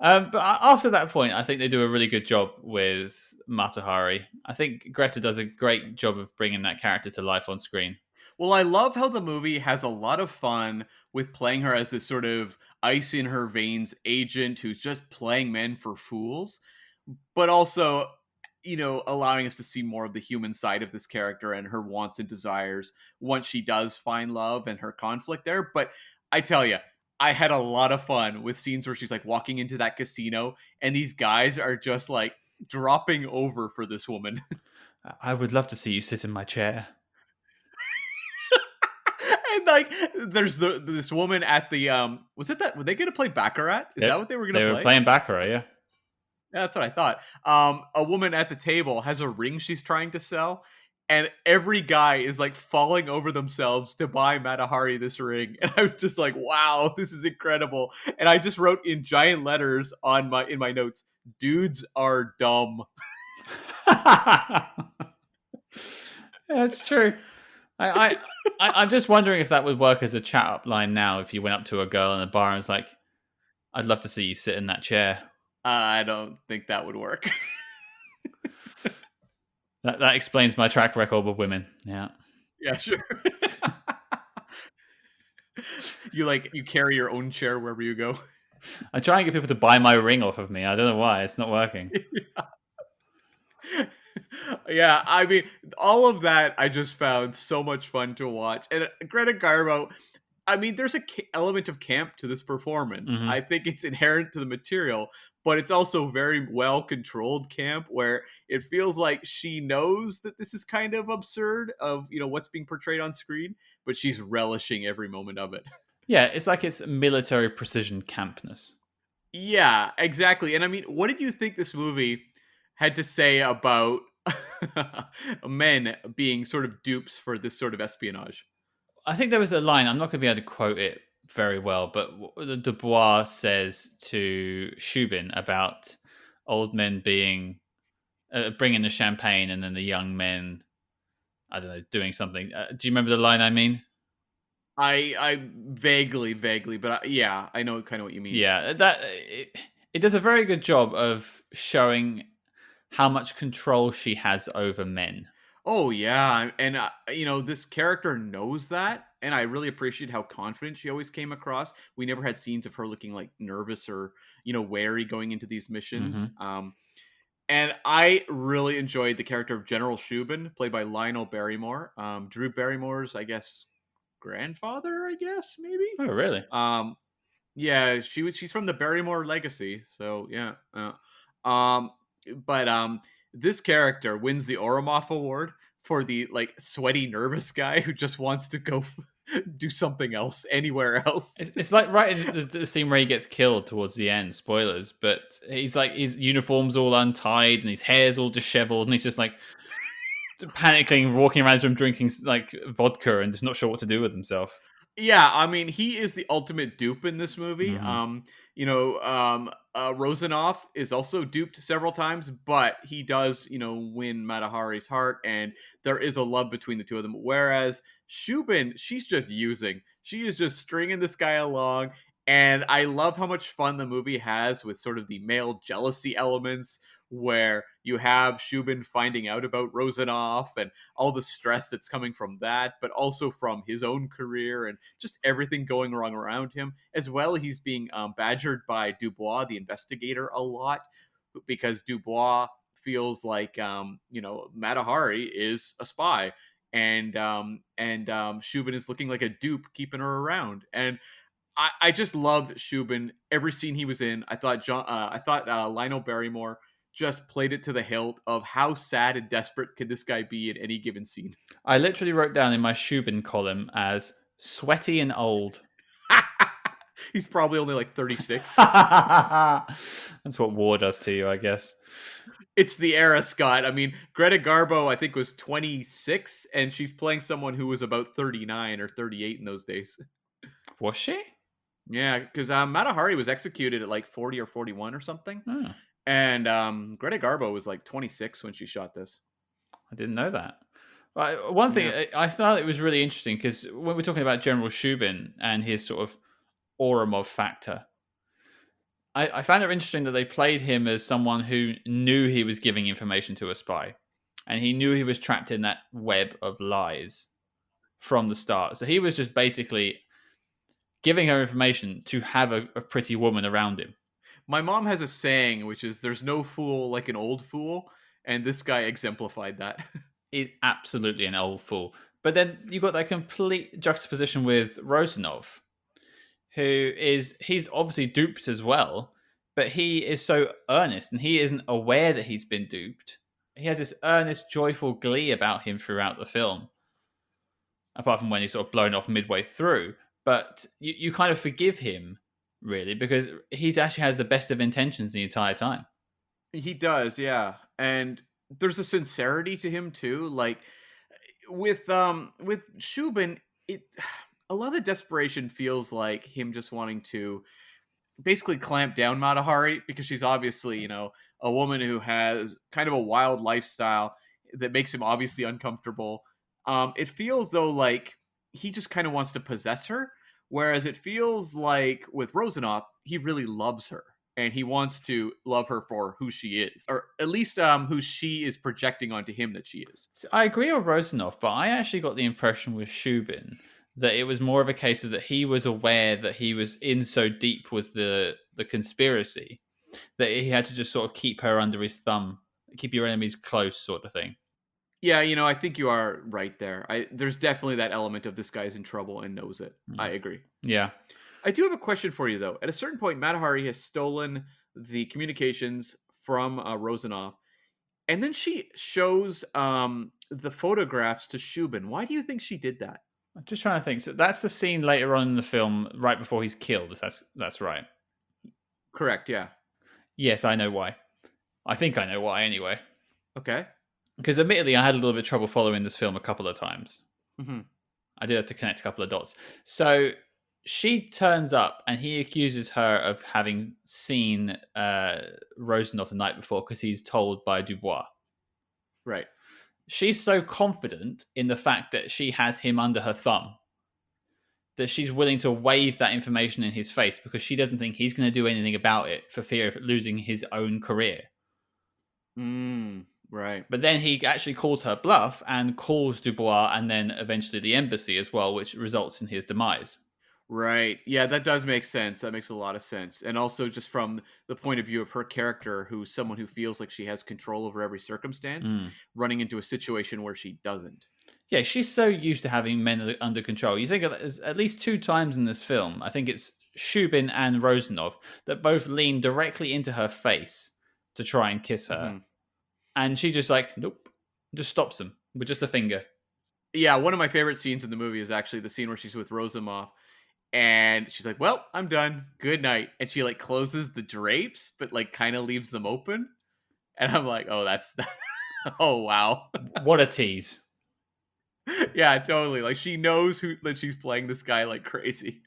But after that point, I think they do a really good job with Matahari. I think Greta does a great job of bringing that character to life on screen. Well, I love how the movie has a lot of fun with playing her as this sort of ice in her veins agent who's just playing men for fools, but also, allowing us to see more of the human side of this character and her wants and desires once she does find love and her conflict there. But I tell you, I had a lot of fun with scenes where she's like walking into that casino and these guys are just like dropping over for this woman. I would love to see you sit in my chair. And like there's this woman at the was it that were they gonna play Baccarat? Is that Yep. what they were gonna They were play? playing Baccarat, yeah. Yeah, that's what I thought. A woman at the table has a ring she's trying to sell, and every guy is like falling over themselves to buy Matahari this ring. And I was just like, wow, this is incredible. And I just wrote in giant letters in my notes, dudes are dumb. That's true. I'm just wondering if that would work as a chat up line now. If you went up to a girl in a bar and was like, "I'd love to see you sit in that chair." I don't think that would work. That explains my track record with women. Yeah. Yeah, sure. You carry your own chair wherever you go. I try and get people to buy my ring off of me. I don't know why. It's not working. Yeah, I mean, all of that I just found so much fun to watch. And Greta Garbo, I mean, there's a element of camp to this performance. Mhm. I think it's inherent to the material, but it's also very well controlled camp where it feels like she knows that this is kind of absurd of, what's being portrayed on screen, but she's relishing every moment of it. Yeah, it's like it's military precision campness. Yeah, exactly. And I mean, what did you think this movie had to say about men being sort of dupes for this sort of espionage? I think there was a line. I'm not going to be able to quote it very well, but Dubois says to Shubin about old men being bringing the champagne, and then the young men, I don't know, doing something. Do you remember the line I mean? I vaguely, but yeah, I know kind of what you mean. Yeah, it does a very good job of showing how much control she has over men. Oh yeah, and this character knows that, and I really appreciate how confident she always came across. We never had scenes of her looking like nervous or wary going into these missions. Hmm. And I really enjoyed the character of General Shubin, played by Lionel Barrymore. Drew Barrymore's, I guess, grandfather, I guess, maybe. Oh, really? Um, yeah, she's from the Barrymore legacy, so yeah. Um, but this character wins the Oromoff Award for the like sweaty, nervous guy who just wants to go do something else anywhere else. It's like right in the scene where he gets killed towards the end. Spoilers, but he's like his uniform's all untied and his hair's all disheveled, and he's just like panicking, walking around his room drinking like vodka and just not sure what to do with himself. Yeah, I mean, he is the ultimate dupe in this movie. Hmm. Rozanoff is also duped several times, but he does, win Matahari's heart, and there is a love between the two of them. Whereas Shubin, she's just using. She is just stringing this guy along, and I love how much fun the movie has with sort of the male jealousy elements, where you have Shubin finding out about Rozanov and all the stress that's coming from that, but also from his own career and just everything going wrong around him. As well, he's being badgered by Dubois, the investigator, a lot because Dubois feels like Matahari is a spy, and Shubin is looking like a dupe, keeping her around. And I just loved Shubin. Every scene he was in, I thought Lionel Barrymore just played it to the hilt of how sad and desperate could this guy be in any given scene. I literally wrote down in my Shubin column as sweaty and old. He's probably only like 36. That's what war does to you, I guess. It's the era, Scott. I mean, Greta Garbo, I think, was 26, and she's playing someone who was about 39 or 38 in those days. Was she? Yeah, because Matahari was executed at like 40 or 41 or something. Oh, And Greta Garbo was like 26 when she shot this. I didn't know that. One thing Yeah. I thought it was really interesting because when we're talking about General Shubin and his sort of Oromov factor, I found it interesting that they played him as someone who knew he was giving information to a spy, and he knew he was trapped in that web of lies from the start. So he was just basically giving her information to have a pretty woman around him. My mom has a saying, which is there's no fool like an old fool. And this guy exemplified that. Absolutely an old fool. But then you got that complete juxtaposition with Rosanov, he's obviously duped as well, but he is so earnest and he isn't aware that he's been duped. He has this earnest, joyful glee about him throughout the film, apart from when he's sort of blown off midway through. But you kind of forgive him, really, because he actually has the best of intentions the entire time. He does, yeah. And there's a sincerity to him too. Like with Shubin, it a lot of the desperation feels like him just wanting to basically clamp down Matahari because she's obviously, a woman who has kind of a wild lifestyle that makes him obviously uncomfortable. It feels though like he just kind of wants to possess her, whereas it feels like with Rozanov, he really loves her and he wants to love her for who she is, or at least who she is projecting onto him that she is. So I agree with Rosanov, but I actually got the impression with Shubin that it was more of a case of that he was aware that he was in so deep with the conspiracy that he had to just sort of keep her under his thumb, keep your enemies close, sort of thing. Yeah, I think you are right there. There's definitely that element of this guy's in trouble and knows it. I agree. Yeah. I do have a question for you though. At a certain point, Matahari has stolen the communications from Rozanov, and then she shows the photographs to Shubin. Why do you think she did that? I'm just trying to think. So that's the scene later on in the film, right before he's killed. If that's right. Correct. Yeah. Yes, I know why. I think I know why anyway. Okay. Because admittedly, I had a little bit of trouble following this film a couple of times. Hmm. I did have to connect a couple of dots. So she turns up and he accuses her of having seen Rosanov the night before because he's told by Dubois. Right. She's so confident in the fact that she has him under her thumb that she's willing to wave that information in his face because she doesn't think he's going to do anything about it for fear of losing his own career. Right. But then he actually calls her bluff and calls Dubois and then eventually the embassy as well, which results in his demise. Right. Yeah, that does make sense. That makes a lot of sense. And also just from the point of view of her character, who's someone who feels like she has control over every circumstance, running into a situation where she doesn't. Yeah, she's so used to having men under control. You think of it as at least 2 times in this film. I think it's Shubin and Rosanov that both lean directly into her face to try and kiss her. And she just like, nope, just stops them with just a finger. Yeah, one of my favorite scenes in the movie is actually the scene where she's with Rosamov and she's like, "Well, I'm done. Good night." And she like closes the drapes, but like kind of leaves them open. And I'm like, "Oh, that's oh wow." What a tease. Yeah, totally. Like she knows that she's playing this guy like crazy.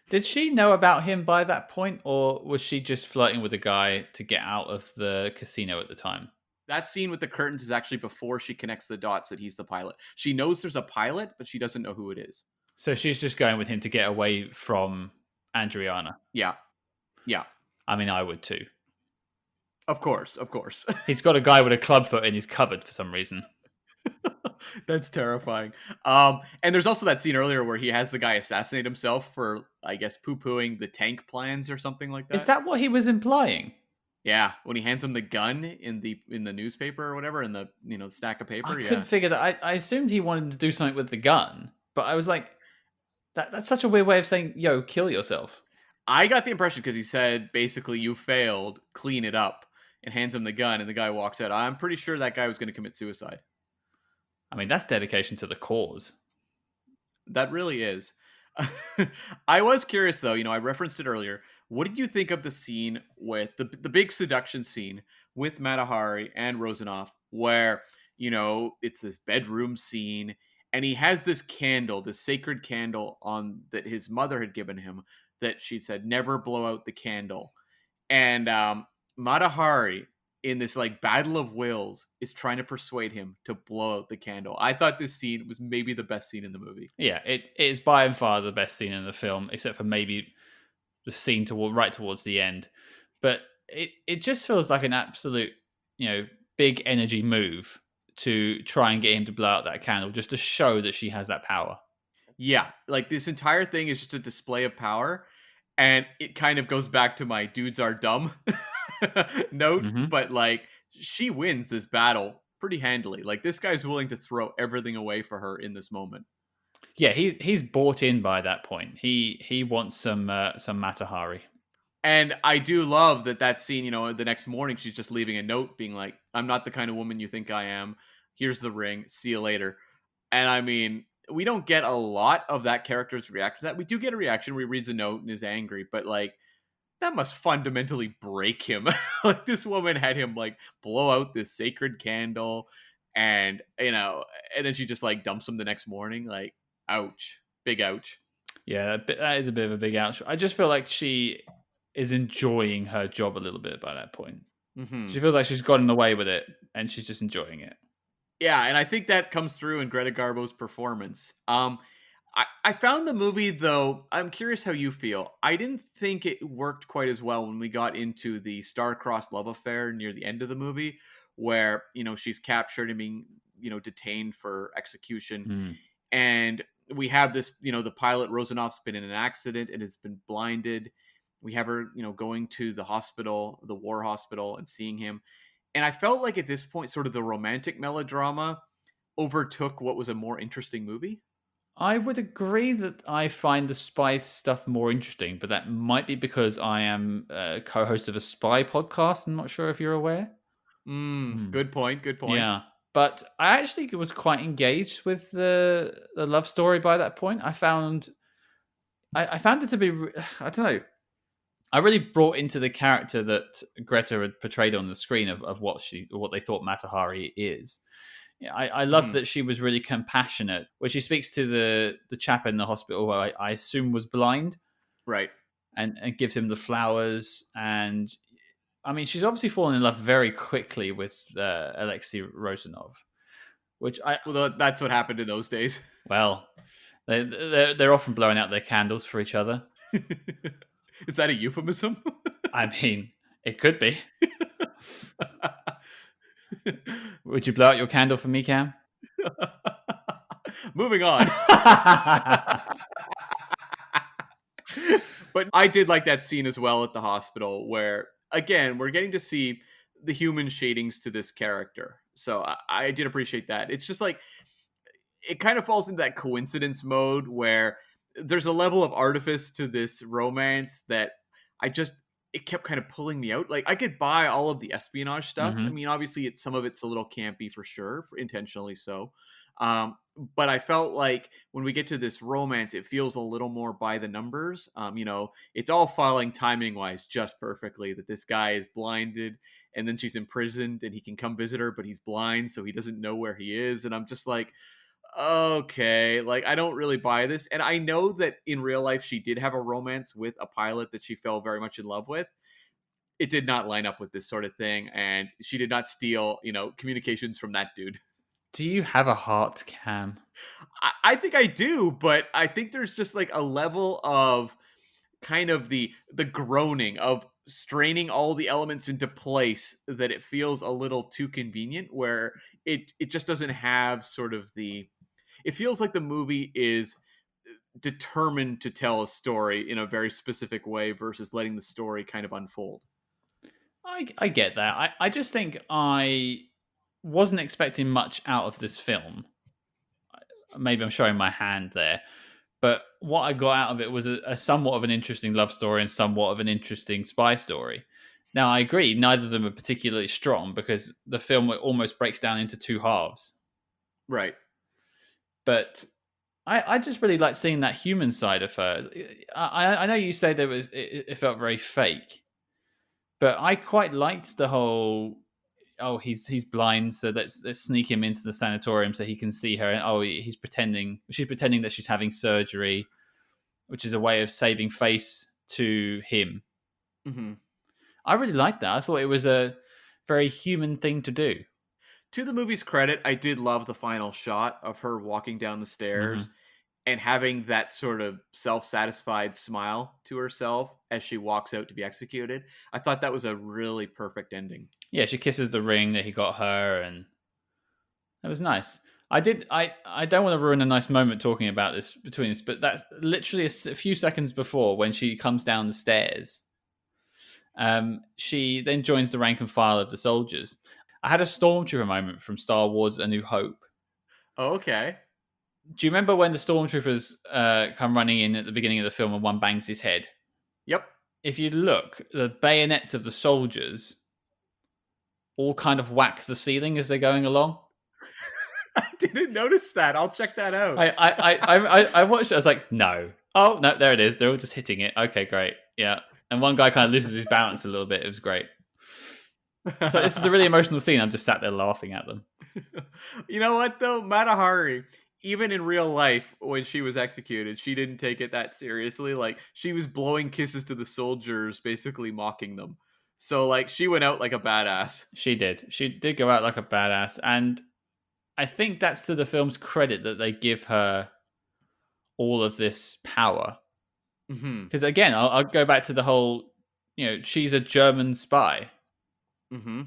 Did she know about him by that point, or was she just flirting with the guy to get out of the casino at the time? That scene with the curtains is actually before she connects the dots that he's the pilot. She knows there's a pilot, but she doesn't know who it is. So she's just going with him to get away from Adriana. Yeah. Yeah. I mean, I would too. Of course, of course. He's got a guy with a clubfoot in his cupboard for some reason. That's terrifying. And there's also that scene earlier where he has the guy assassinate himself for, I guess, poo-pooing the tank plans or something like Is that. that what he was implying? Yeah, when he hands him the gun in the newspaper or whatever, in the stack of I paper. couldn't Yeah, figure that. I assumed he wanted to do something with the gun, but I was like, that's such a weird way of saying, yo, kill yourself. I got the impression because he said basically you failed, clean it up, and hands him the gun, and the guy walks out. I'm pretty sure that guy was going to commit suicide. I mean, that's dedication to the cause. That really is. I was curious though. I referenced it earlier. What did you think of the scene with the big seduction scene with Matahari and Rozanoff, where it's this bedroom scene, and he has this candle, this sacred candle on that his mother had given him, that she said never blow out the candle, and Matahari in this like battle of wills is trying to persuade him to blow out the candle. I thought this scene was maybe the best scene in the movie. Yeah, it is by and far the best scene in the film, except for maybe the scene right towards the end. But it just feels like an absolute, big energy move to try and get him to blow out that candle, just to show that she has that power. Yeah, like this entire thing is just a display of power, and it kind of goes back to my dudes are dumb note, Hmm. but like she wins this battle pretty handily. Like this guy's willing to throw everything away for her in this moment. Yeah, he's bought in by that point. He wants some Matahari. And I do love that scene, the next morning she's just leaving a note being like, I'm not the kind of woman you think I am. Here's the ring. See you later. And I mean, we don't get a lot of that character's reaction to that. We do get a reaction where he reads a note and is angry, but like that must fundamentally break him. Like this woman had him like blow out this sacred candle, and and then she just like dumps him the next morning. Like, ouch. Big ouch. Yeah, that is a bit of a big ouch. I just feel like she is enjoying her job a little bit by that point. She Hmm. feels like she's gotten away with it, and she's just enjoying it. Yeah, and I think that comes through in Greta Garbo's performance. I found the movie though. I'm curious how you feel. I didn't think it worked quite as well when we got into the star-crossed love affair near the end of the movie, where she's captured and being detained for execution, Hmm. and we have this the pilot Rosanoff's been in an accident and has been blinded. We have her going to the hospital, the war hospital, and seeing him, and I felt like at this point sort of the romantic melodrama overtook what was a more interesting movie. I would agree that I find the spy stuff more interesting, but that might be because I am a co-host of a spy podcast. I'm not sure if you're aware. Hmm. Good point, good point. Yeah, but I actually was quite engaged with the love story by that point. I found it to be I don't know. I really brought into the character that Greta had portrayed on the screen of what they thought Matahari is. Yeah, I loved Mhm. that she was really compassionate when she speaks to the chap in the hospital who I assume was blind, Right. and gives him the flowers. And I mean, she's obviously fallen in love very quickly with Alexei Rozanov, which Well, that's what happened in those days. well, they're often blowing out their candles for each other. Is that a euphemism? I mean, it could be. Would you blow out your candle for me, Cam? Moving on. But I did like that scene as well at the hospital where, again, we're getting to see the human shadings to this character. So I did appreciate that. It's just like it kind of falls into that coincidence mode where there's a level of artifice to this romance that I just it kept kind of pulling me out. Like I could buy all of the espionage stuff. I Hmm. mean, obviously, some of it's a little campy for sure, intentionally so. Um, but I felt like when we get to this romance, it feels a little more by the numbers. It's all falling timing wise just perfectly. That this guy is blinded, and then she's imprisoned, and he can come visit her, but he's blind, so he doesn't know where he is. And I'm just like, okay, like I don't really buy this. And I know that in real life she did have a romance with a pilot that she fell very much in love with. It did not line up with this sort of thing, and she did not steal, communications from that dude. Do you have a heart, Cam? I think I do, but I think there's just like a level of kind of the groaning of straining all the elements into place that it feels a little too convenient, where it just doesn't have sort of the, it feels like the movie is determined to tell a story in a very specific way versus letting the story kind of unfold. I get that. I just think I wasn't expecting much out of this film. Maybe I'm showing my hand there. But what I got out of it was a somewhat of an interesting love story and somewhat of an interesting spy story. Now, I agree, neither of them are particularly strong because the film almost breaks down into two halves. Right. But I just really like seeing that human side of her. I know you said it felt very fake, but I quite liked the whole, oh, he's blind, so let's sneak him into the sanatorium so he can see her. And oh, she's pretending that she's having surgery, which is a way of saving face to him. Hmm. I really liked that. I thought it was a very human thing to do. To the movie's credit, I did love the final shot of her walking down the Hmm. stairs and having that sort of self-satisfied smile to herself as she walks out to be executed. I thought that was a really perfect ending. Yeah, she kisses the ring that he got her, and it was nice. I don't want to ruin a nice moment talking about this between us, but that's literally a few seconds before when she comes down the stairs. She then joins the rank and file of the soldiers. I had a stormtrooper moment from Star Wars: A New Hope. Oh, okay. Do you remember when the stormtroopers come running in at the beginning of the film and one bangs his head? Yep. If you look, the bayonets of the soldiers all kind of whack the ceiling as they're going along. I didn't notice that. I'll check that out. I watched it. I was like, no. Oh no, there it is. They're all just hitting it. Okay, great. Yeah. And one guy kind of loses his balance a little bit. It was great. So this is a really emotional scene. I'm just sat there laughing at them. You know what though? Matahari, even in real life, when she was executed, she didn't take it that seriously. Like she was blowing kisses to the soldiers, basically mocking them. So like she went out like a badass. She did. She did go out like a badass, and I think that's to the film's credit that they give her all of this power. Hmm. Because again, I'll go back to the whole, she's a German spy, Hmm.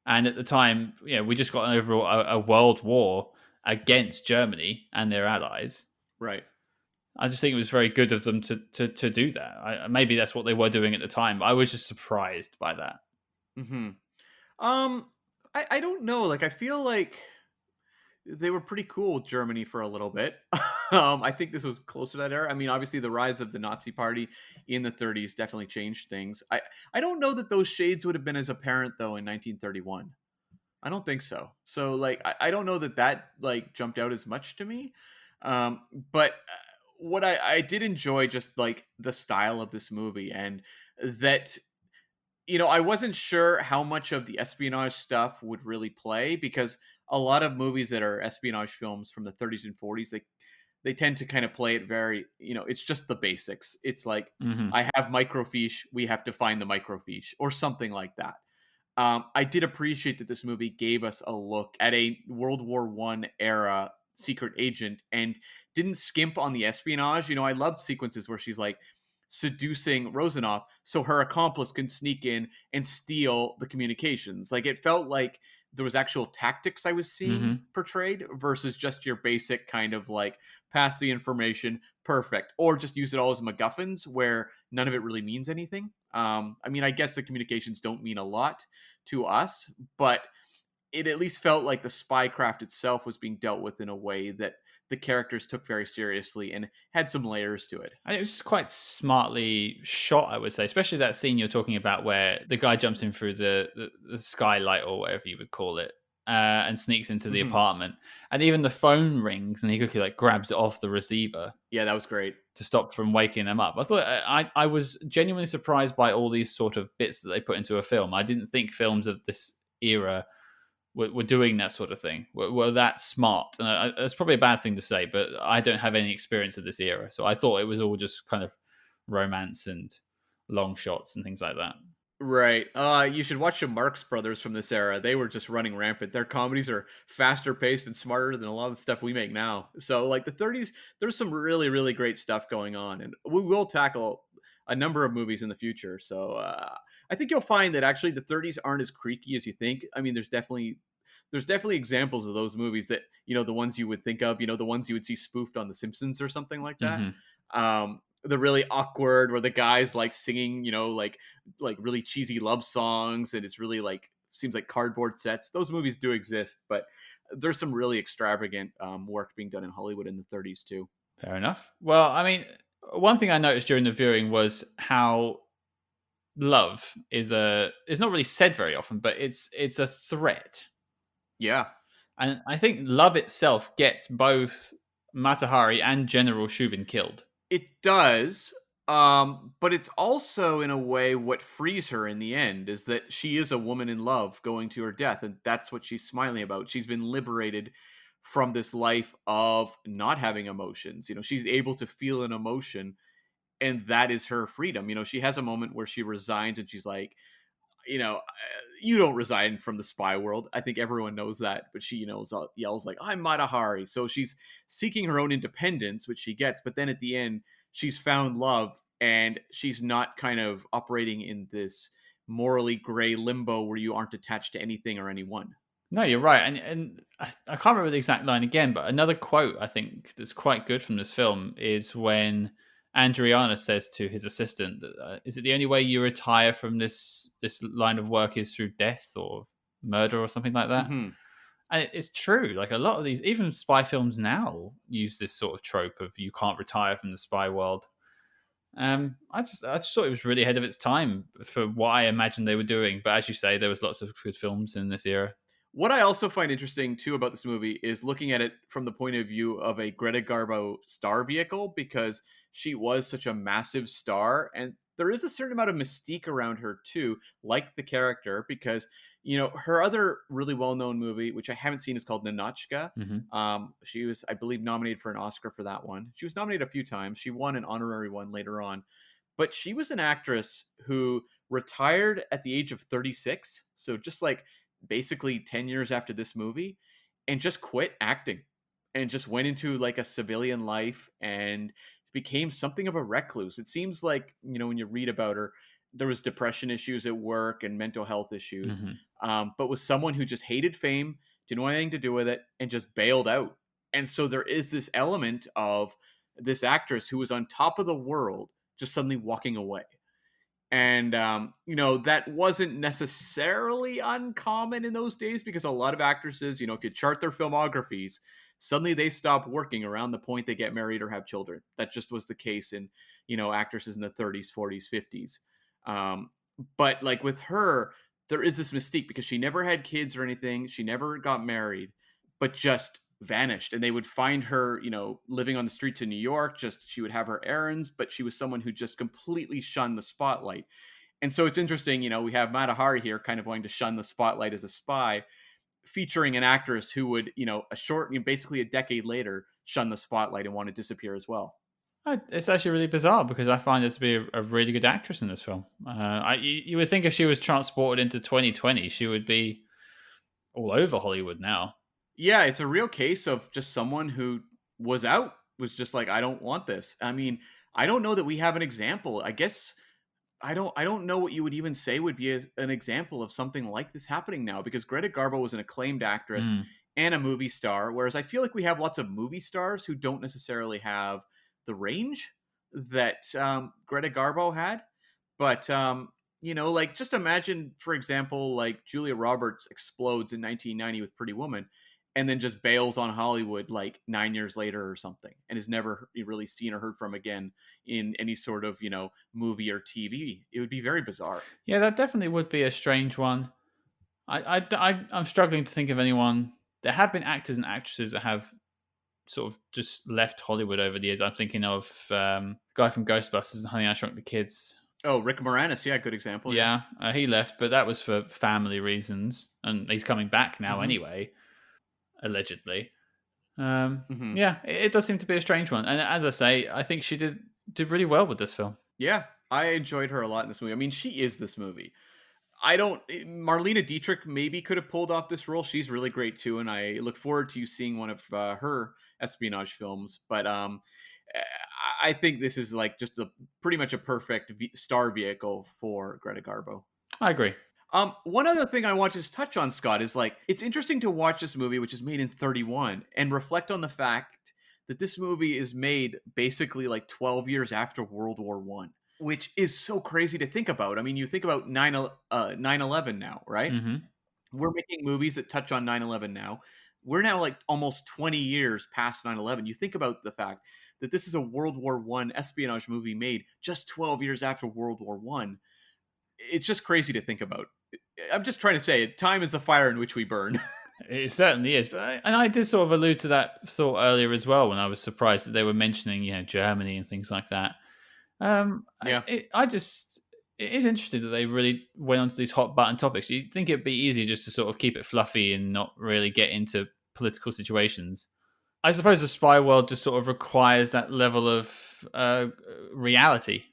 and at the time, we just got over a world war against Germany and their allies. Right. I just think it was very good of them to do that. Maybe that's what they were doing at the time, but I was just surprised by that. Hmm. Um, I don't know. Like I feel like they were pretty cool with Germany for a little bit. I think this was close to that era. I mean, obviously, the rise of the Nazi Party in the 30s definitely changed things. I don't know that those shades would have been as apparent though in 1931. I don't think so. So, like, I don't know that like jumped out as much to me. But what I did enjoy just like the style of this movie and that I wasn't sure how much of the espionage stuff would really play because a lot of movies that are espionage films from the 30s and 40s, they tend to kind of play it very, it's just the basics. It's like Hmm. I have microfiche, we have to find the microfiche or something like that. I did appreciate that this movie gave us a look at a World War One era secret agent and didn't skimp on the espionage. I loved sequences where she's like seducing Rosanov so her accomplice can sneak in and steal the communications. Like it felt like there was actual tactics I was seeing Hmm. portrayed versus just your basic kind of like pass the information, perfect, or just use it all as MacGuffins where none of it really means anything. I mean, I guess the communications don't mean a lot to us, but it at least felt like the spy craft itself was being dealt with in a way that the characters took very seriously and had some layers to it. And it was quite smartly shot, I would say, especially that scene you're talking about where the guy jumps in through the skylight or whatever you would call it, and sneaks into the Mhm. apartment. And even the phone rings and he quickly like grabs it off the receiver Yeah, that was great. to stop from waking them up. I thought I was genuinely surprised by all these sort of bits that they put into a film. I didn't think films of this era were doing that sort of thing, were that smart. And it's probably a bad thing to say, but I don't have any experience of this era. So I thought it was all just kind of romance and long shots and things like that. Right. You should watch the Marx Brothers from this era. They were just running rampant. Their comedies are faster paced and smarter than a lot of the stuff we make now. So, like the 30s, there's some really, really great stuff going on, and we will tackle a number of movies in the future. So I think you'll find that actually the 30s aren't as creaky as you think. I mean, there's definitely examples of those movies that the ones you would think of, the ones you would see spoofed on The Simpsons or something like that. Hmm. The really awkward where the guys like singing, like really cheesy love songs, and it's really like seems like cardboard sets. Those movies do exist, but there's some really extravagant work being done in Hollywood in the 30s too. Fair enough. Well, I mean, one thing I noticed during the viewing was how love is not really said very often, but it's a threat. Yeah, And I think love itself gets both Matahari and General Shubin killed. it does. But it's also in a way what frees her in the end is that she is a woman in love going to her death, and that's what she's smiling about. She's been liberated from this life of not having emotions. She's able to feel an emotion, and that is her freedom. She has a moment where she resigns and she's like, you don't resign from the spy world. I think everyone knows that, but she, yells like, "I'm Matahari." So she's seeking her own independence, which she gets. But then at the end, she's found love, and she's not kind of operating in this morally gray limbo where you aren't attached to anything or anyone. No, you're right. And I can't remember the exact line again, but another quote I think that's quite good from this film is when Andriana says to his assistant, that, "Is it the only way you retire from this line of work is through death or murder or something like that?" Hmm. And it's true. Like a lot of these, even spy films now use this sort of trope of you can't retire from the spy world. I just thought it was really ahead of its time for what I imagined they were doing. But as you say, there was lots of good films in this era. What I also find interesting too about this movie is looking at it from the point of view of a Greta Garbo star vehicle, because she was such a massive star, and there is a certain amount of mystique around her too, like the character, because her other really well-known movie, which I haven't seen, is called Nanochka. Hmm. She was, I believe, nominated for an Oscar for that one. She was nominated a few times. She won an honorary one later on, but she was an actress who retired at the age of 36, so just like basically 10 years after this movie, and just quit acting and just went into like a civilian life and became something of a recluse. It seems like, when you read about her, there was depression issues at work and mental health issues, Hmm. but was someone who just hated fame, didn't want anything to do with it, and just bailed out. And so there is this element of this actress who was on top of the world just suddenly walking away. And that wasn't necessarily uncommon in those days, because a lot of actresses, if you chart their filmographies, suddenly they stop working around the point they get married or have children. That just was the case in actresses in the 30s, 40s, 50s. um, but like with her, there is this mystique because she never had kids or anything, she never got married, but just vanished. And they would find her, living on the streets in New York. Just she would have her errands, but she was someone who just completely shunned the spotlight. And so it's interesting, we have Matahari here kind of wanting to shun the spotlight as a spy, featuring an actress who would, basically a decade later, shun the spotlight and want to disappear as well. It's actually really bizarre because I find her to be a really good actress in this film. You would think if she was transported into 2020, she would be all over Hollywood now. Yeah, it's a real case of just someone who was just like, I don't want this. I mean, I don't know that we have an example. I guess I don't know what you would even say would be an example of something like this happening now, because Greta Garbo was an acclaimed actress Mm. and a movie star, whereas I feel like we have lots of movie stars who don't necessarily have the range that Greta Garbo had. But like just imagine, for example, like Julia Roberts explodes in 1990 with Pretty Woman, and then just bails on Hollywood like 9 years later or something, and is never really seen or heard from again in any sort of movie or TV. It would be very bizarre. Yeah, that definitely would be a strange one. I'm struggling to think of anyone. There have been actors and actresses that have sort of just left Hollywood over the years. I'm thinking of guy from Ghostbusters and Honey I Shrunk the Kids. Oh, Rick Moranis, yeah, good example, yeah. Yeah, he left, but that was for family reasons, and he's coming back now Hmm. anyway, allegedly. Hmm. Yeah, it does seem to be a strange one, and as I say, I think she did really well with this film. Yeah, I enjoyed her a lot in this movie. I mean, she is this movie. I don't. Marlena Dietrich maybe could have pulled off this role. She's really great too, and I look forward to you seeing one of her espionage films. But I think this is like just a pretty much a perfect star vehicle for Greta Garbo. I agree. One other thing I want to just touch on, Scott, is like it's interesting to watch this movie, which is made in 31, and reflect on the fact that this movie is made basically like 12 years after World War One, which is so crazy to think about. I mean, you think about 9/11 now, right? Hmm. We're making movies that touch on 9/11 now. We're now like almost 20 years past 9/11. You think about the fact that this is a World War One espionage movie made just 12 years after World War One. It's just crazy to think about. I'm just trying to say, time is the fire in which we burn. It certainly is, but and I did sort of allude to that thought earlier as well when I was surprised that they were mentioning, Germany and things like that. Yeah. I just it is interesting that they really went onto these hot button topics. You'd think it'd be easier just to sort of keep it fluffy and not really get into political situations. I suppose the spy world just sort of requires that level of reality.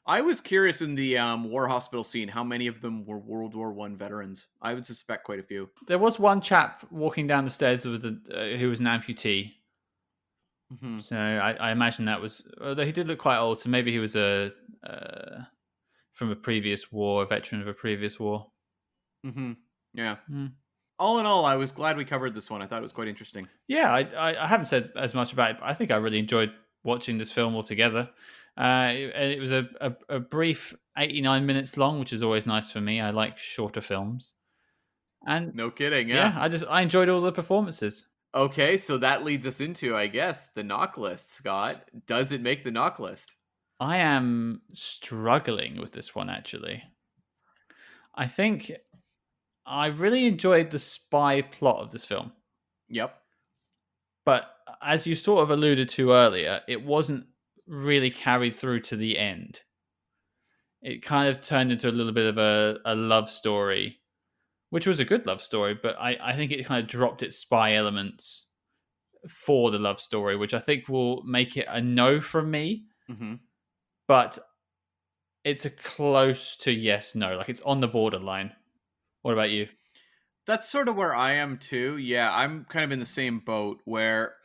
I was curious in the war hospital scene how many of them were World War One veterans. I would suspect quite a few. There was one chap walking down the stairs with who was an amputee. Hmm. So I imagine that was, although he did look quite old, so maybe he was from a previous war, a veteran of a previous war. Hmm. Yeah. Hmm. All in all, I was glad we covered this one. I thought it was quite interesting. Yeah, I haven't said as much about it, but I think I really enjoyed watching this film altogether. It was a brief 89 minutes long, which is always nice for me. I like shorter films. And No kidding. yeah, Yeah. I enjoyed all the performances. Okay, so that leads us into, I guess, the knock list, Scott. Does it make the knock list? I am struggling with this one actually. I think I really enjoyed the spy plot of this film. Yep. But as you sort of alluded to earlier, it wasn't really carried through to the end. It kind of turned into a little bit of a love story, which was a good love story, but I think it kind of dropped its spy elements for the love story, which I think will make it a no from me. Hmm. But it's a close to yes, no. Like it's on the borderline. What about you? That's sort of where I am too. Yeah, I'm kind of in the same boat where,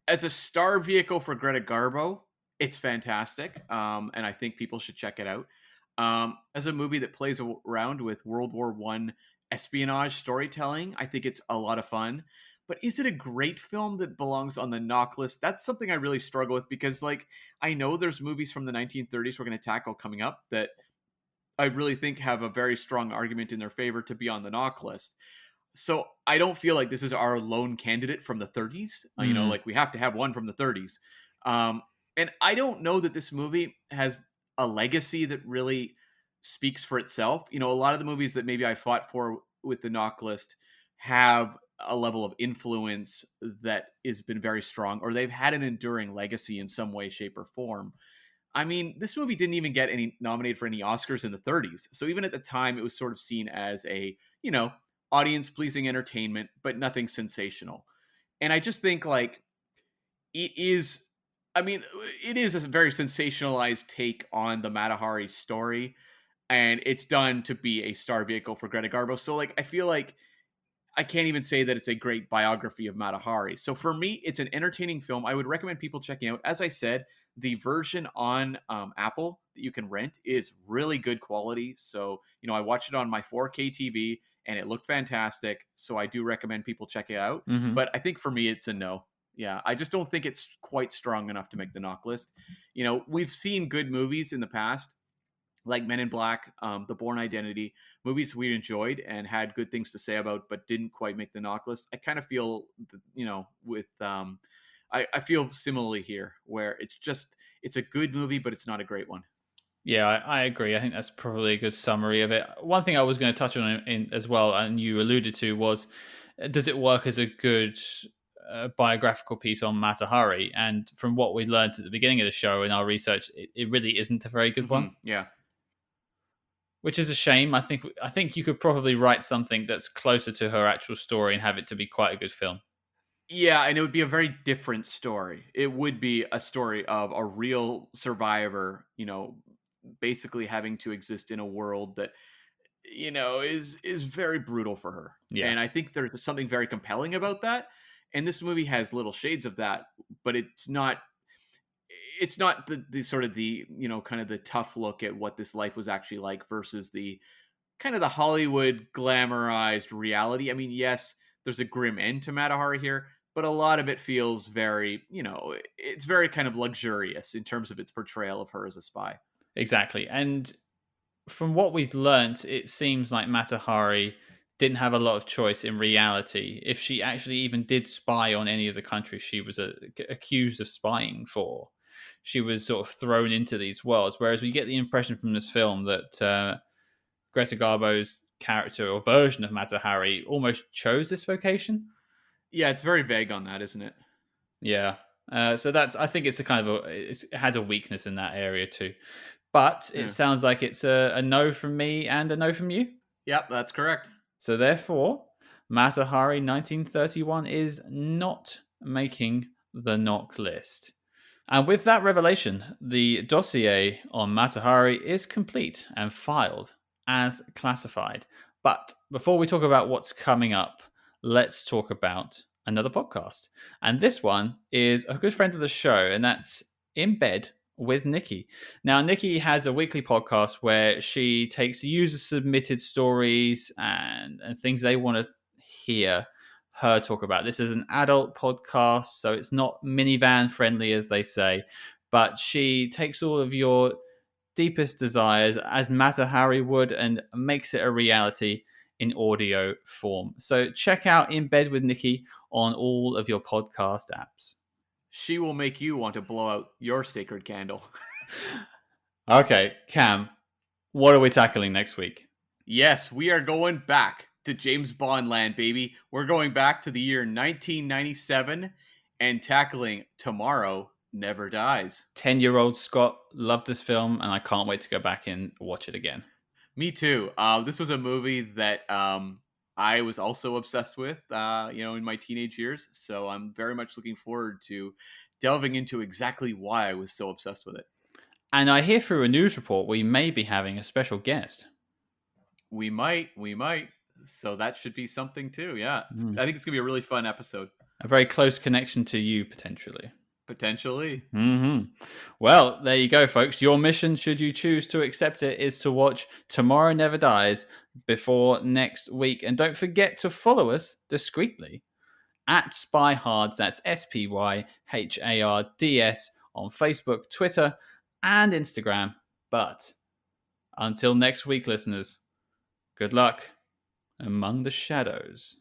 as a star vehicle for Greta Garbo, it's fantastic, and I think people should check it out. As a movie that plays around with World War One espionage storytelling, I think it's a lot of fun. But is it a great film that belongs on the knock list? That's something I really struggle with because, like, I know there's movies from the 1930s we're going to tackle coming up that I really think have a very strong argument in their favor to be on the knock list. So I don't feel like this is our lone candidate from the 30s. Mm, Like we have to have one from the 30s. Um, and I don't know that this movie has a legacy that really speaks for itself. A lot of the movies that maybe I fought for with the knock list have a level of influence that has been very strong, or they've had an enduring legacy in some way, shape, or form. I mean, this movie didn't even get any nominated for any Oscars in the 30s. So even at the time, it was sort of seen as a, audience pleasing entertainment, but nothing sensational. And I just think like it is, I mean, it is a very sensationalized take on the Matahari story. And it's done to be a star vehicle for Greta Garbo. So like I feel like I can't even say that it's a great biography of Matahari. So for me, it's an entertaining film. I would recommend people checking out. As I said, the version on Apple that you can rent is really good quality. So, I watched it on my 4K TV and it looked fantastic. So I do recommend people check it out. hmm. But I think for me, it's a no. Yeah, I just don't think it's quite strong enough to make the knock list. We've seen good movies in the past like Men in Black, The Bourne Identity, movies we enjoyed and had good things to say about, but didn't quite make the knock list. I kind of feel, with I feel similarly here, where it's a good movie, but it's not a great one. Yeah, I agree. I think that's probably a good summary of it. One thing I was going to touch on as well, and you alluded to, was does it work as a good biographical piece on Matahari? And from what we learned at the beginning of the show in our research, it really isn't a very good one, Yeah, which is a shame. I think you could probably write something that's closer to her actual story and have it to be quite a good film. yeah, and it would be a very different story. It would be a story of a real survivor, basically having to exist in a world that is very brutal for her. Yeah. And I think there's something very compelling about that. And this movie has little shades of that, but it's not the sort of the, kind of the tough look at what this life was actually like versus the kind of the Hollywood glamorized reality. I mean, yes, there's a grim end to Matahari here, but a lot of it feels very, it's very kind of luxurious in terms of its portrayal of her as a spy. Exactly. And from what we've learnt, it seems like Matahari didn't have a lot of choice in reality. If she actually even did spy on any of the countries she was accused of spying for, she was sort of thrown into these worlds. Whereas we get the impression from this film that Greta Garbo's character or version of Matahari almost chose this vocation. Yeah, it's very vague on that, isn't it? Yeah. So that's, I think it's a kind of it has a weakness in that area too. But it Yeah. sounds like it's a no from me and a no from you. Yep, that's correct. So therefore, Matahari 1931 is not making the NOC list. And with that revelation, the dossier on Matahari is complete and filed as classified. But before we talk about what's coming up, let's talk about another podcast. And this one is a good friend of the show, and that's In Bed with Nikki. Now, Nikki has a weekly podcast where she takes user submitted stories and things they want to hear her talk about. This is an adult podcast, so it's not minivan friendly, as they say, but she takes all of your deepest desires as Matahari would and makes it a reality in audio form. So check out In Bed with Nikki on all of your podcast apps. She will make you want to blow out your sacred candle. Okay, Cam, what are we tackling next week? Yes, we are going back to James Bond land, baby. We're going back to the year 1997 and tackling Tomorrow Never Dies. 10-year-old Scott loved this film, and I can't wait to go back and watch it again. Me too. This was a movie that I was also obsessed with, in my teenage years. So I'm very much looking forward to delving into exactly why I was so obsessed with it. And I hear through a news report we may be having a special guest. We might. So that should be something too. Yeah, Mm. I think it's gonna be a really fun episode. A very close connection to you, potentially. Potentially. Well, there you go, folks. Your mission, should you choose to accept it, is to watch Tomorrow Never Dies before next week. And don't forget to follow us discreetly at SpyHards. That's SpyHards on Facebook, Twitter, and Instagram. But until next week, listeners, good luck among the shadows.